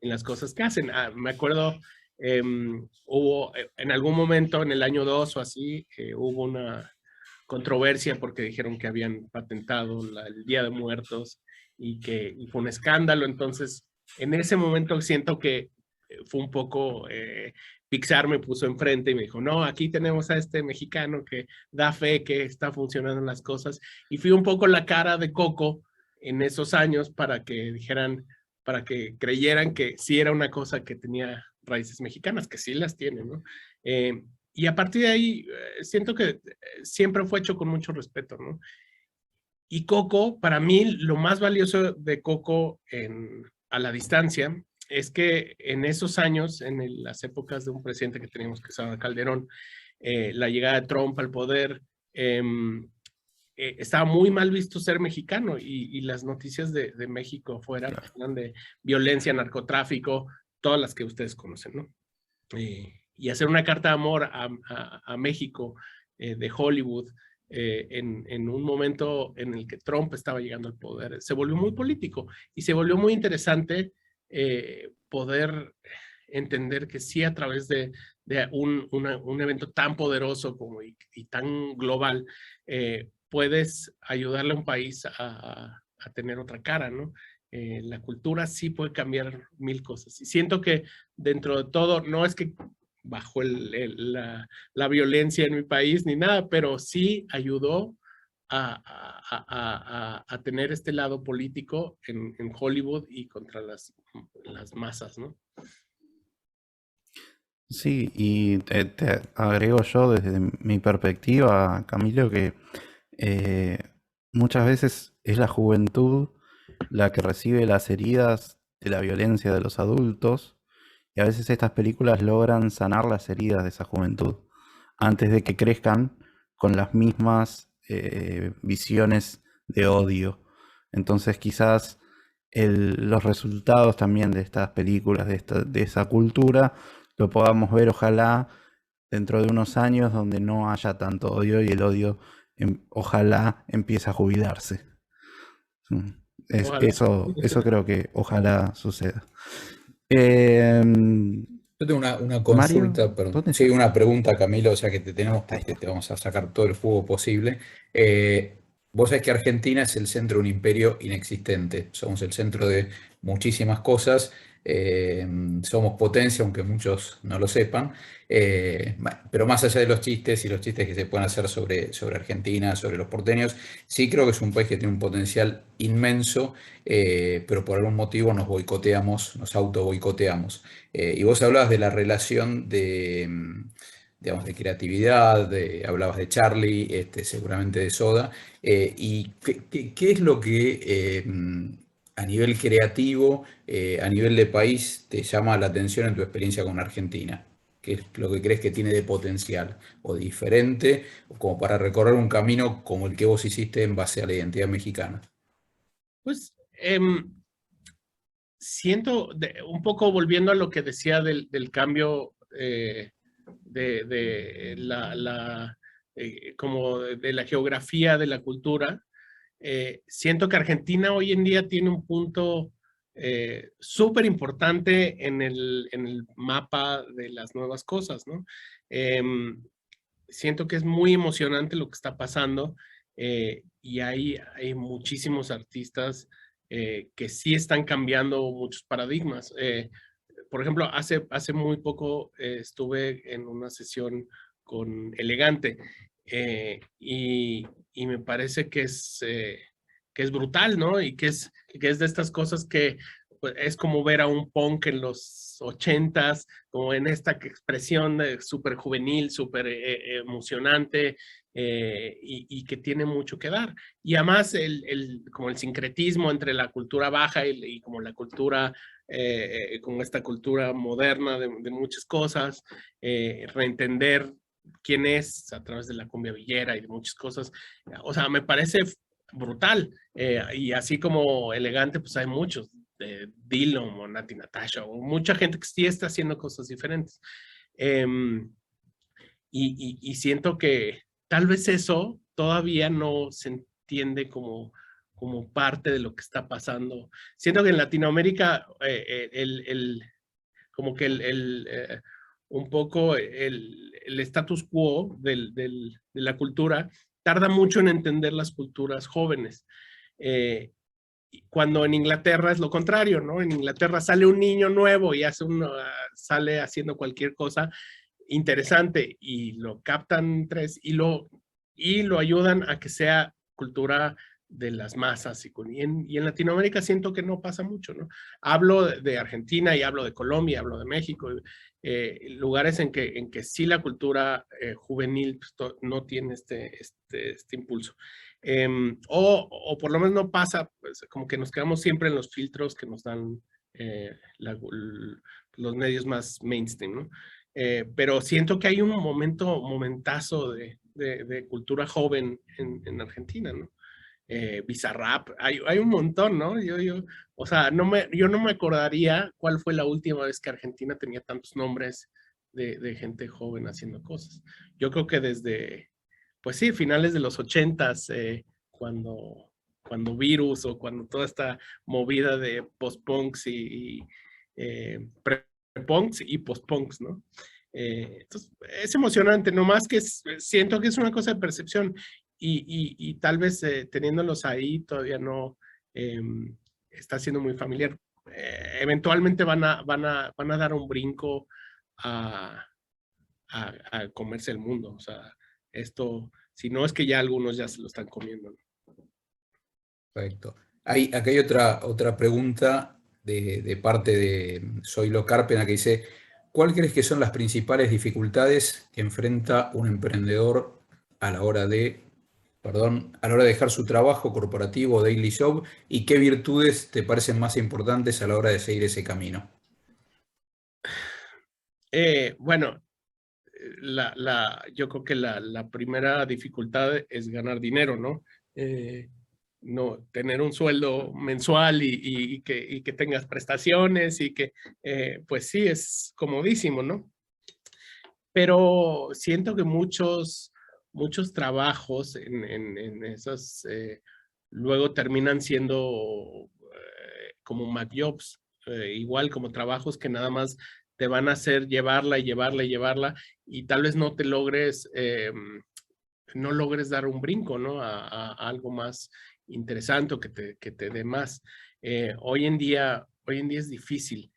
las cosas que hacen. Me acuerdo, hubo en algún momento, en el año 2 o así, hubo una controversia porque dijeron que habían patentado el Día de Muertos y fue un escándalo. Entonces, en ese momento siento que fue un poco, Pixar me puso enfrente y me dijo, no, aquí tenemos a este mexicano que da fe que está funcionando las cosas. Y fui un poco la cara de Coco en esos años para que creyeran que sí era una cosa que tenía raíces mexicanas, que sí las tiene, ¿no? Y a partir de ahí, siento que siempre fue hecho con mucho respeto, ¿no? Y Coco, para mí, lo más valioso de Coco a la distancia es que en esos años, en las épocas de un presidente que teníamos, que se Calderón, la llegada de Trump al poder, estaba muy mal visto ser mexicano y las noticias de México afuera hablan de violencia, narcotráfico, todas las que ustedes conocen, ¿no? Y hacer una carta de amor a México, de Hollywood, en un momento en el que Trump estaba llegando al poder. Se volvió muy político y se volvió muy interesante poder entender que sí, a través de un evento tan poderoso como y tan global, puedes ayudarle a un país a tener otra cara, ¿no? La cultura sí puede cambiar mil cosas. Y siento que dentro de todo, no es que bajo la violencia en mi país ni nada, pero sí ayudó a tener este lado político en Hollywood y contra las masas, ¿no? Sí, y te agrego yo desde mi perspectiva, Camilo, que eh, muchas veces es la juventud la que recibe las heridas de la violencia de los adultos, y a veces estas películas logran sanar las heridas de esa juventud antes de que crezcan con las mismas visiones de odio. Entonces quizás los resultados también de estas películas, de esa cultura, lo podamos ver ojalá dentro de unos años donde no haya tanto odio y el odio ojalá empiece a jubilarse. Ojalá. Eso creo que ojalá suceda. Em, Yo tengo una Mario, consulta, perdón. ¿dónde Sí, estás? una pregunta, Camilo, o sea que te tenemos Ahí porque está. te vamos a sacar todo el jugo posible. Vos sabés que Argentina es el centro de un imperio inexistente. Somos el centro de muchísimas cosas. Somos potencia, aunque muchos no lo sepan. Pero más allá de los chistes y los chistes que se pueden hacer sobre Argentina, sobre los porteños, sí creo que es un país que tiene un potencial inmenso, pero por algún motivo nos boicoteamos, nos auto boicoteamos. Y vos hablabas de la relación digamos, de creatividad, hablabas de Charlie, seguramente de Soda. ¿Y qué es lo que a nivel creativo, a nivel de país, te llama la atención en tu experiencia con Argentina? ¿Qué es lo que crees que tiene de potencial o de diferente, como para recorrer un camino como el que vos hiciste en base a la identidad mexicana? Pues siento, un poco volviendo a lo que decía del cambio de como de la geografía de la cultura, siento que Argentina hoy en día tiene un punto súper importante en el mapa de las nuevas cosas, ¿no? Siento que es muy emocionante lo que está pasando y hay muchísimos artistas que sí están cambiando muchos paradigmas. Por ejemplo, hace muy poco estuve en una sesión con Elegante y me parece que es brutal, ¿no? Y que es de estas cosas que pues, es como ver a un punk en los 80s, como en esta expresión súper juvenil, súper emocionante y que tiene mucho que dar. Y además como el sincretismo entre la cultura baja y como la cultura con esta cultura moderna de muchas cosas, reentender quién es a través de la cumbia villera y de muchas cosas. O sea, me parece brutal. Y así como Elegante, pues hay muchos, Dillon o Nati Natasha, o mucha gente que sí está haciendo cosas diferentes. Y siento que tal vez eso todavía no se entiende como parte de lo que está pasando. Siento que en Latinoamérica como que un poco el status quo de la cultura tarda mucho en entender las culturas jóvenes. Cuando en Inglaterra es lo contrario, ¿no? En Inglaterra sale un niño nuevo y sale haciendo cualquier cosa interesante y lo captan tres y lo ayudan a que sea cultura de las masas. Y en Latinoamérica siento que no pasa mucho, ¿no? Hablo de Argentina y hablo de Colombia, hablo de México, lugares en que sí la cultura juvenil pues, no tiene este impulso. O por lo menos no pasa, pues, como que nos quedamos siempre en los filtros que nos dan los medios más mainstream, ¿no? Pero siento que hay un momentazo de cultura joven en Argentina, ¿no? Bizarrap, hay un montón, ¿no? O sea, yo no me acordaría cuál fue la última vez que Argentina tenía tantos nombres de gente joven haciendo cosas. Yo creo que desde pues sí, finales de los 80s, cuando Virus o cuando toda esta movida de post-punks y pre-punks y post-punks, ¿no? Entonces, es emocionante, nomás que siento que es una cosa de percepción y tal vez teniéndolos ahí todavía no está siendo muy familiar. Eventualmente van a dar un brinco a comerse el mundo. O sea, esto, si no es que ya algunos ya se lo están comiendo, ¿no? Perfecto. Acá hay otra pregunta de parte de Zoilo Carpena que dice, ¿cuál crees que son las principales dificultades que enfrenta un emprendedor a la hora de, a la hora de dejar su trabajo corporativo o daily job y qué virtudes te parecen más importantes a la hora de seguir ese camino? Bueno, yo creo que la primera dificultad es ganar dinero, ¿no? No tener un sueldo mensual y que tengas prestaciones y que, pues sí, es comodísimo, ¿no? Pero siento que muchos trabajos en esos luego terminan siendo como Mac Jobs, igual como trabajos que nada más te van a hacer llevarla y llevarla y llevarla y tal vez no te logres, no logres dar un brinco, ¿no? A algo más interesante o que te dé más. Hoy en día es difícil.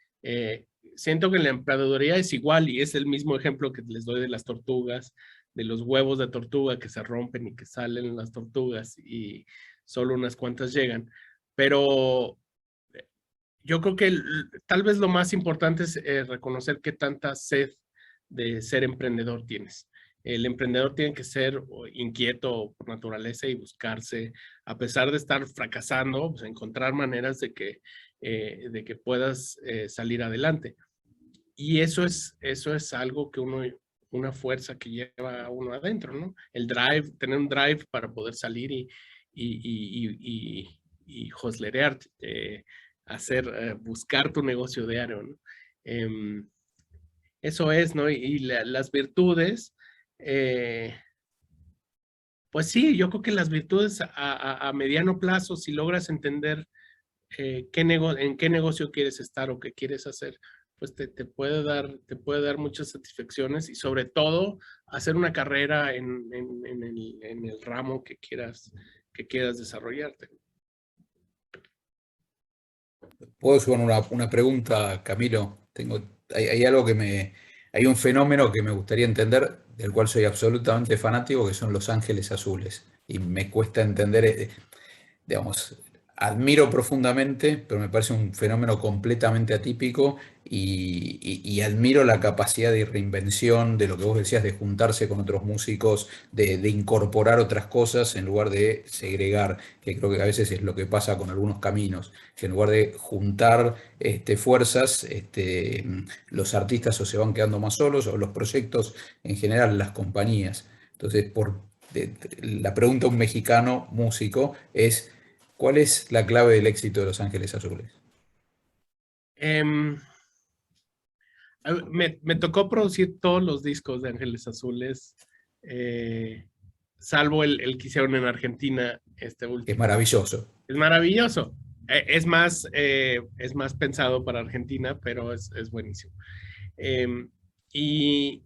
Siento que la emprendeduría es igual y es el mismo ejemplo que les doy de las tortugas, de los huevos de tortuga que se rompen y que salen las tortugas y solo unas cuantas llegan. Pero yo creo que tal vez lo más importante es reconocer qué tanta sed de ser emprendedor tienes. El emprendedor tiene que ser inquieto por naturaleza y buscarse, a pesar de estar fracasando, pues encontrar maneras de que puedas salir adelante. Y eso es algo que una fuerza que lleva a uno adentro, ¿no? El drive, tener un drive para poder salir y hostlerear, buscar tu negocio diario, ¿no? Eso es, ¿no? Y las virtudes, pues sí, yo creo que las virtudes a mediano plazo, si logras entender en qué negocio quieres estar o qué quieres hacer, pues te puede dar muchas satisfacciones y sobre todo hacer una carrera en el ramo que quieras desarrollarte. ¿Puedo hacer una pregunta, Camilo? Hay algo hay un fenómeno que me gustaría entender, del cual soy absolutamente fanático, que son los ángeles azules. Y me cuesta entender, digamos, admiro profundamente, pero me parece un fenómeno completamente atípico y admiro la capacidad de reinvención, de lo que vos decías, de juntarse con otros músicos, de incorporar otras cosas en lugar de segregar, que creo que a veces es lo que pasa con algunos caminos, que en lugar de juntar fuerzas, los artistas o se van quedando más solos o los proyectos en general, las compañías. Entonces, la pregunta a un mexicano músico es, ¿cuál es la clave del éxito de Los Ángeles Azules? Em, me tocó producir todos los discos de Ángeles Azules, eh, salvo el que hicieron en Argentina, este Que es último. maravilloso. Es maravilloso. Es más pensado para Argentina, pero es buenísimo. Eh, y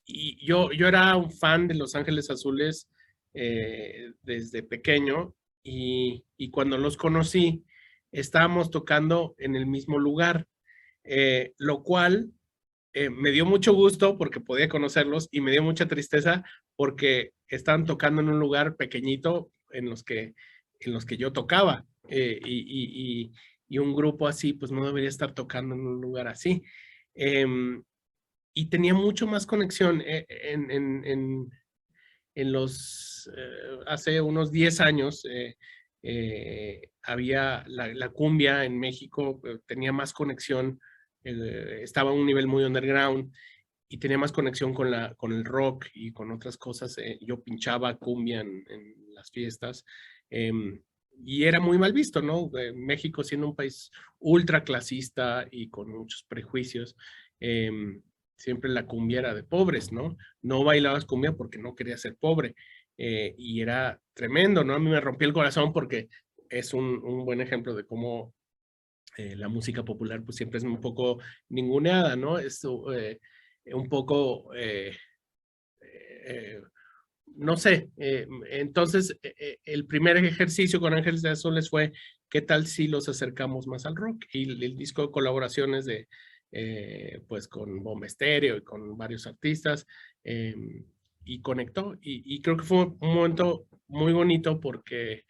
yo era un fan de Los Ángeles Azules desde pequeño y cuando los conocí estábamos tocando en el mismo lugar, lo cual me dio mucho gusto porque podía conocerlos y me dio mucha tristeza porque estaban tocando en un lugar pequeñito en los que yo tocaba y un grupo así pues no debería estar tocando en un lugar así. Y tenía mucho más conexión hace unos 10 años. Había la cumbia en México, tenía más conexión, estaba a un nivel muy underground y tenía más conexión con el rock y con otras cosas. Yo pinchaba cumbia en las fiestas y era muy mal visto, ¿no? México siendo un país ultra clasista y con muchos prejuicios. siempre la cumbia era de pobres, ¿no? No bailabas cumbia porque no querías ser pobre. Y era tremendo, ¿no? A mí me rompió el corazón porque es un buen ejemplo de cómo la música popular pues siempre es un poco ninguneada, ¿no? Es un poco, no sé, entonces el primer ejercicio con Ángeles Azules fue, ¿qué tal si los acercamos más al rock? Y el disco de colaboraciones de, pues con Bomba Estéreo y con varios artistas, y conectó, y creo que fue un momento muy bonito porque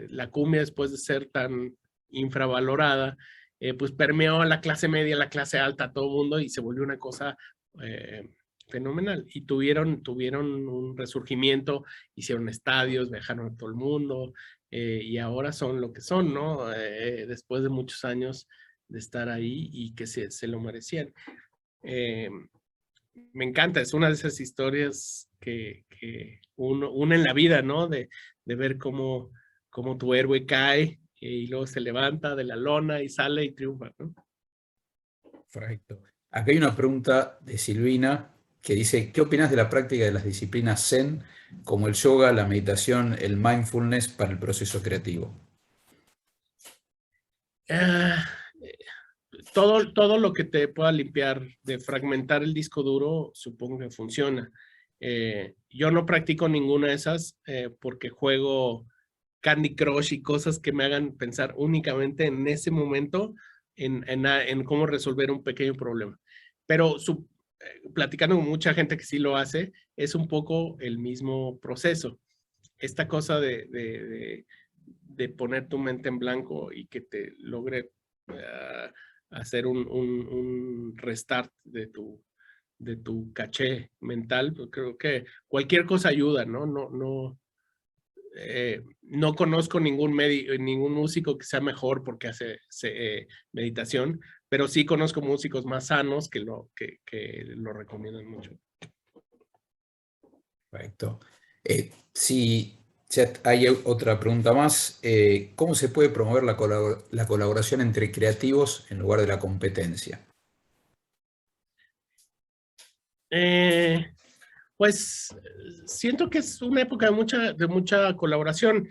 la cumbia, después de ser tan infravalorada, pues permeó a la clase media, a la clase alta, a todo el mundo, y se volvió una cosa fenomenal. Y tuvieron un resurgimiento, hicieron estadios, viajaron a todo el mundo, y ahora son lo que son, ¿no? Después de muchos años de estar ahí y que se lo merecían. Me encanta, es una de esas historias que uno en la vida, ¿no? De ver cómo tu héroe cae y luego se levanta de la lona y sale y triunfa, ¿no? Correcto. Acá hay una pregunta de Silvina que dice, ¿qué opinas de la práctica de las disciplinas Zen, como el yoga, la meditación, el mindfulness para el proceso creativo? Ah, todo lo que te pueda limpiar de fragmentar el disco duro, supongo que funciona. Yo no practico ninguna de esas porque juego Candy Crush y cosas que me hagan pensar únicamente en ese momento en cómo resolver un pequeño problema. Pero platicando con mucha gente que sí lo hace, es un poco el mismo proceso. Esta cosa de poner tu mente en blanco y que te logre hacer un restart de tu caché mental, pues creo que cualquier cosa ayuda, ¿no? No conozco ningún músico que sea mejor porque hace meditación, pero sí conozco músicos más sanos que lo recomiendan mucho. Perfecto. Si hay otra pregunta más, ¿cómo se puede promover la colaboración entre creativos en lugar de la competencia? Pues siento que es una época de mucha colaboración.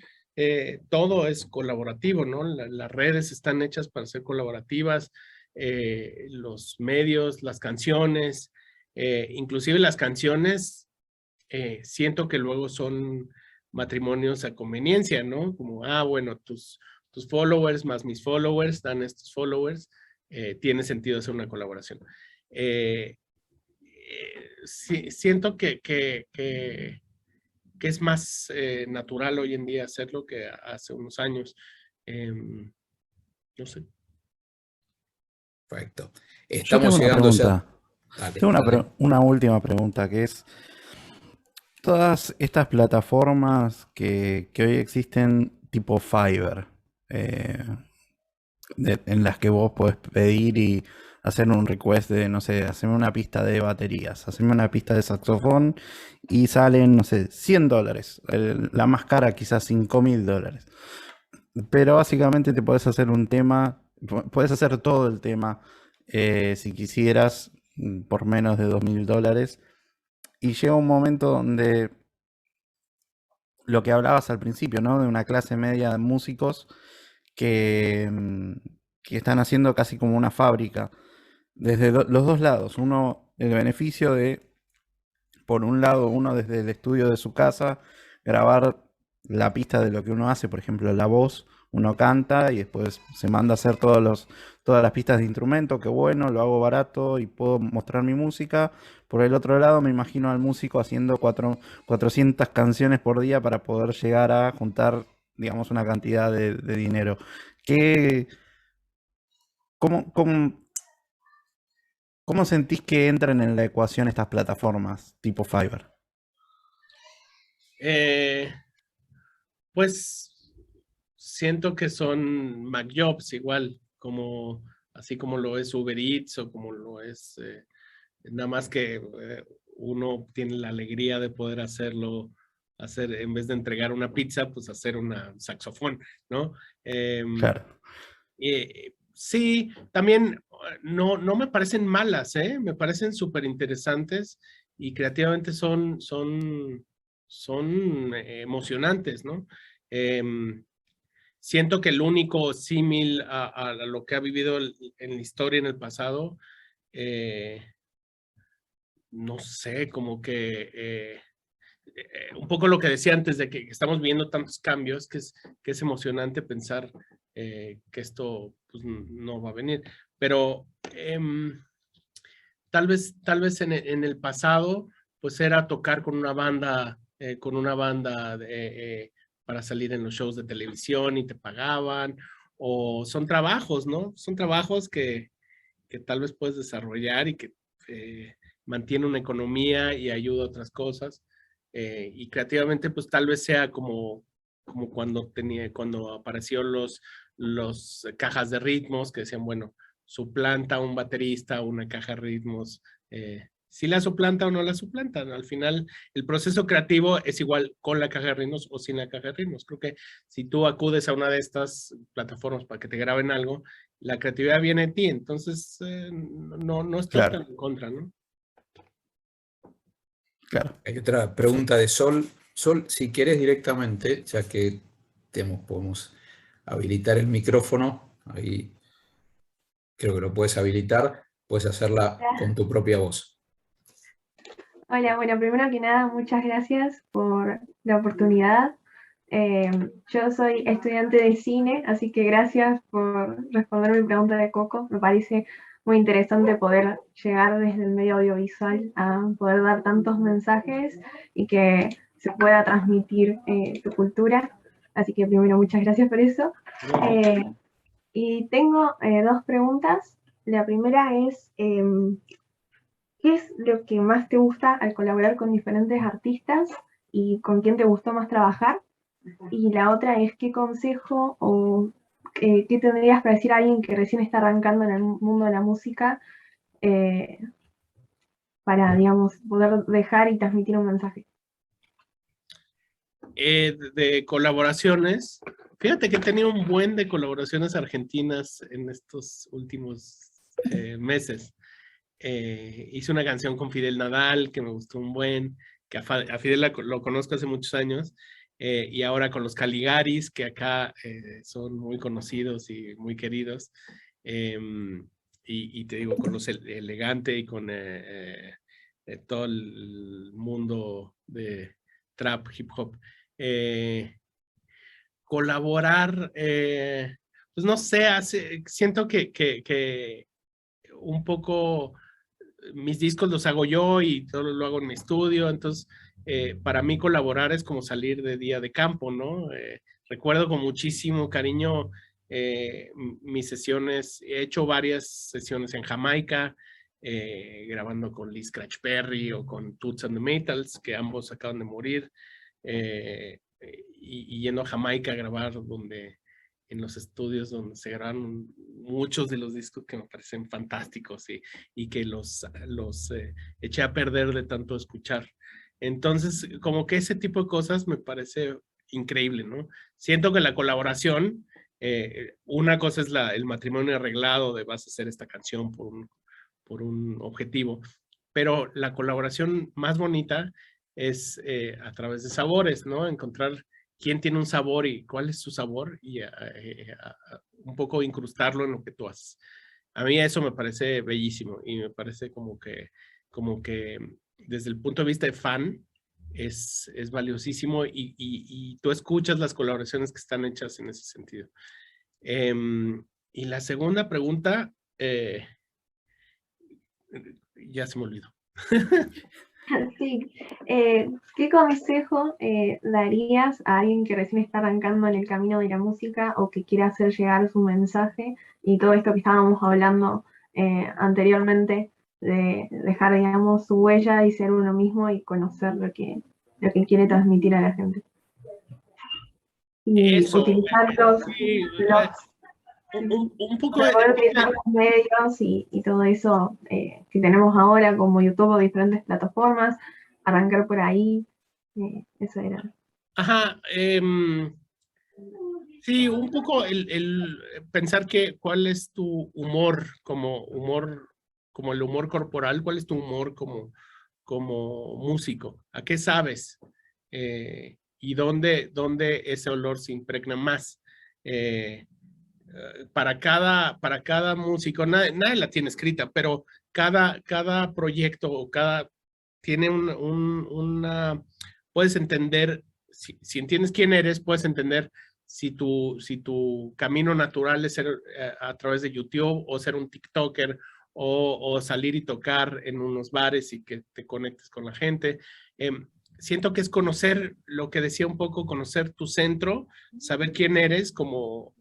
Todo es colaborativo, ¿no? Las redes están hechas para ser colaborativas, los medios, las canciones, inclusive las canciones, siento que luego son matrimonios a conveniencia, ¿no? Como, bueno, tus followers más mis followers dan estos followers, tiene sentido hacer una colaboración. Sí, siento que es más natural hoy en día hacerlo que hace unos años. No sé. Perfecto. Yo tengo Estamos una llegando pregunta. Dale, Tengo dale. una última pregunta que es, todas estas plataformas que hoy existen tipo Fiverr, eh, en las que vos podés pedir y hacer un request de, no sé, hacerme una pista de baterías, hacerme una pista de saxofón y salen, no sé, $100. La más cara quizás $5.000. Pero básicamente te podés hacer un tema, podés hacer todo el tema si quisieras por menos de $2.000. Y llega un momento donde lo que hablabas al principio, ¿no? De una clase media de músicos que, que están haciendo casi como una fábrica. Desde los dos lados. Uno, el beneficio de, por un lado, uno desde el estudio de su casa, grabar la pista de lo que uno hace, por ejemplo, la voz, uno canta y después se manda a hacer todas las pistas de instrumento, que bueno, lo hago barato y puedo mostrar mi música. Por el otro lado, me imagino al músico haciendo 400 canciones por día para poder llegar a juntar, digamos, una cantidad de dinero. ¿Qué, cómo, ¿Cómo sentís que entran en la ecuación estas plataformas tipo Fiverr? Pues siento que son McJobs igual, así como lo es Uber Eats o como lo es, nada más que uno tiene la alegría de poder hacer, en vez de entregar una pizza, pues hacer un saxofón, ¿no? Claro. Sí, también no me parecen malas, ¿eh? Me parecen súper interesantes y creativamente son emocionantes, ¿no? Siento que el único símil a lo que ha vivido en la historia en el pasado, no sé, como que un poco lo que decía antes de que estamos viendo tantos cambios, que es emocionante pensar que esto pues, no va a venir. Pero tal vez en el pasado, pues era tocar con una banda para salir en los shows de televisión y te pagaban, o son trabajos, ¿no? Son trabajos que tal vez puedes desarrollar y que mantiene una economía y ayuda a otras cosas. Y creativamente, pues tal vez sea como cuando apareció los cajas de ritmos, que decían, bueno, suplanta un baterista, una caja de ritmos, si la suplanta o no la suplantan. Al final, el proceso creativo es igual con la caja de ritmos o sin la caja de ritmos. Creo que si tú acudes a una de estas plataformas para que te graben algo, la creatividad viene de ti, entonces no estoy Claro, tan en contra, ¿no? claro. Hay otra pregunta de Sol. Sol, si querés directamente, ya que podemos habilitar el micrófono, ahí creo que lo puedes habilitar, puedes hacerla con tu propia voz. Hola, bueno, primero que nada, muchas gracias por la oportunidad. Yo soy estudiante de cine, así que gracias por responder mi pregunta de Coco. Me parece muy interesante poder llegar desde el medio audiovisual a poder dar tantos mensajes y que se pueda transmitir tu cultura. Así que primero, muchas gracias por eso. Y tengo dos preguntas. La primera es, ¿qué es lo que más te gusta al colaborar con diferentes artistas y con quién te gustó más trabajar? Y la otra es, ¿qué consejo o qué tendrías para decir a alguien que recién está arrancando en el mundo de la música para, digamos, poder dejar y transmitir un mensaje? De colaboraciones, fíjate que he tenido un buen de colaboraciones argentinas en estos últimos meses. Hice una canción con Fidel Nadal que me gustó un buen, que a Fidel lo conozco hace muchos años, y ahora con los Caligaris, que acá son muy conocidos y muy queridos, y te digo, con los Elegante y con todo el mundo de trap, hip hop. Colaborar, pues no sé, siento que un poco mis discos los hago yo y todo lo hago en mi estudio, entonces para mí colaborar es como salir de día de campo, ¿no? Recuerdo con muchísimo cariño mis sesiones, he hecho varias sesiones en Jamaica, grabando con Lee Scratch Perry o con Toots and the Maytals, que ambos acaban de morir, y yendo a Jamaica a grabar en los estudios donde se graban muchos de los discos que me parecen fantásticos y que los eché a perder de tanto escuchar. Entonces, como que ese tipo de cosas me parece increíble, ¿no? Siento que la colaboración, una cosa es el matrimonio arreglado de vas a hacer esta canción por un objetivo, pero la colaboración más bonita es a través de sabores, ¿no? Encontrar quién tiene un sabor y cuál es su sabor y un poco incrustarlo en lo que tú haces. A mí eso me parece bellísimo y me parece como que desde el punto de vista de fan es valiosísimo y tú escuchas las colaboraciones que están hechas en ese sentido. Y la segunda pregunta, ya se me olvidó. Sí, ¿qué consejo darías a alguien que recién está arrancando en el camino de la música o que quiere hacer llegar su mensaje y todo esto que estábamos hablando anteriormente, de dejar, digamos, su huella y ser uno mismo y conocer lo que quiere transmitir a la gente? Y Eso, utilizar un poco para poder utilizar los medios y todo eso que tenemos ahora, como YouTube o diferentes plataformas, arrancar por ahí, eso era. Ajá, Sí, un poco el pensar que cuál es tu humor, como el humor corporal, cuál es tu humor como músico, a qué sabes y dónde ese olor se impregna más. Eh, para cada músico, nadie la tiene escrita, pero cada proyecto o tiene puedes entender, si entiendes quién eres, puedes entender si tu camino natural es ser a través de YouTube o ser un TikToker o salir y tocar en unos bares y que te conectes con la gente. Siento que es conocer lo que decía un poco, conocer tu centro, saber quién eres como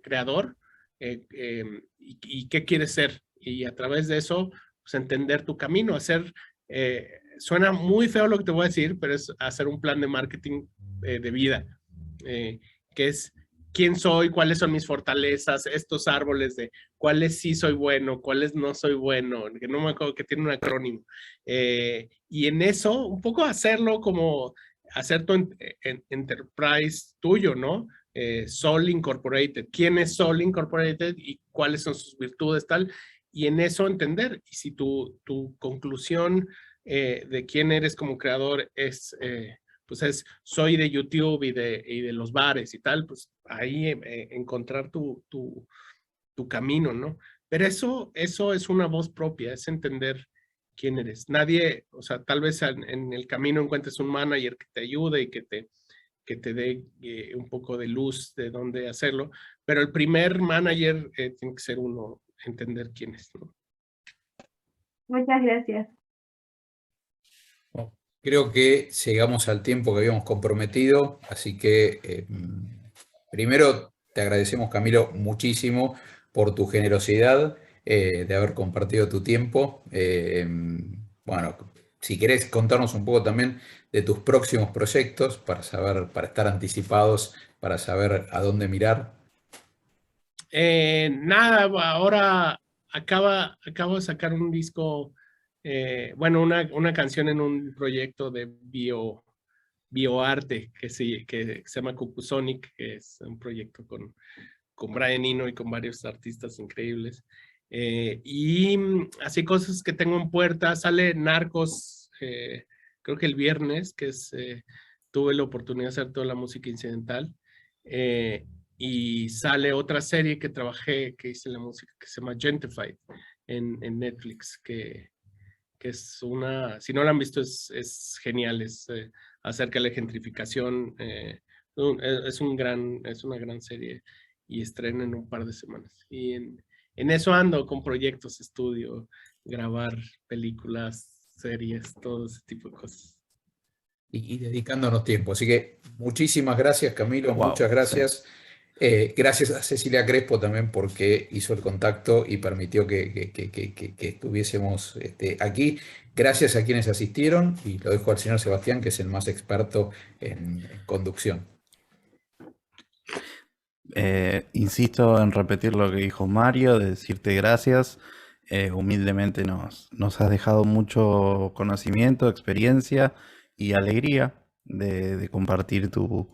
creador y qué quieres ser. Y a través de eso, pues entender tu camino, suena muy feo lo que te voy a decir, pero es hacer un plan de marketing de vida, que es quién soy, cuáles son mis fortalezas, estos árboles de cuáles sí soy bueno, cuáles no soy bueno, que no me acuerdo que tiene un acrónimo. Y en eso, un poco hacerlo como hacer tu enterprise tuyo, ¿no? Sol Incorporated, quién es Sol Incorporated y cuáles son sus virtudes, tal, y en eso entender. Y si tu conclusión de quién eres como creador pues soy de YouTube y de los bares y tal, pues ahí encontrar tu camino, ¿no? Pero eso es una voz propia, es entender quién eres. Nadie, o sea, tal vez en el camino encuentres un manager que te ayude y que te dé un poco de luz de dónde hacerlo, pero el primer manager tiene que ser uno, entender quién es, ¿no? Muchas gracias. Bueno, creo que llegamos al tiempo que habíamos comprometido, así que primero te agradecemos, Camilo, muchísimo por tu generosidad de haber compartido tu tiempo. Bueno, si querés contarnos un poco también de tus próximos proyectos para saber, para estar anticipados, para saber a dónde mirar. Nada, ahora acabo de sacar un disco, bueno, una canción en un proyecto de bioarte que se llama Cucusonic, que es un proyecto con Brian Eno y con varios artistas increíbles. Y así cosas que tengo en puerta, sale Narcos, creo que el viernes, tuve la oportunidad de hacer toda la música incidental. Y sale otra serie que trabajé, que hice la música, que se llama Gentefied en Netflix, que es si no la han visto, es genial, es acerca de la gentrificación. Es una gran serie y estrena en un par de semanas. Y en eso ando con proyectos, estudio, grabar películas, series, todo ese tipo de cosas. Y dedicándonos tiempo. Así que muchísimas gracias, Camilo, Wow, muchas sí. gracias. Gracias a Cecilia Crespo también porque hizo el contacto y permitió que estuviésemos aquí. Gracias a quienes asistieron y lo dejo al señor Sebastián, que es el más experto en conducción. Insisto en repetir lo que dijo Mario, de decirte gracias. Humildemente nos has dejado mucho conocimiento, experiencia y alegría de compartir tu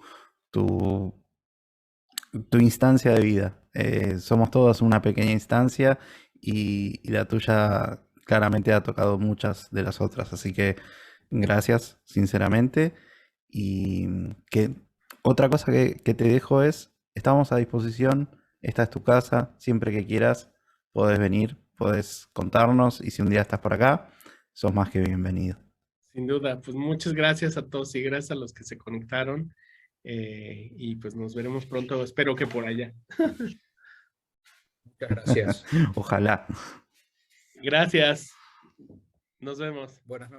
instancia de vida. Somos todos una pequeña instancia y la tuya claramente ha tocado muchas de las otras. Así que gracias, sinceramente. Y que otra cosa que te dejo es, estamos a disposición, esta es tu casa, siempre que quieras podés venir, podés contarnos y si un día estás por acá, sos más que bienvenido. Sin duda, pues muchas gracias a todos y gracias a los que se conectaron. Y pues nos veremos pronto, espero que por allá. Muchas gracias. Ojalá. Gracias. Nos vemos. Buenas noches.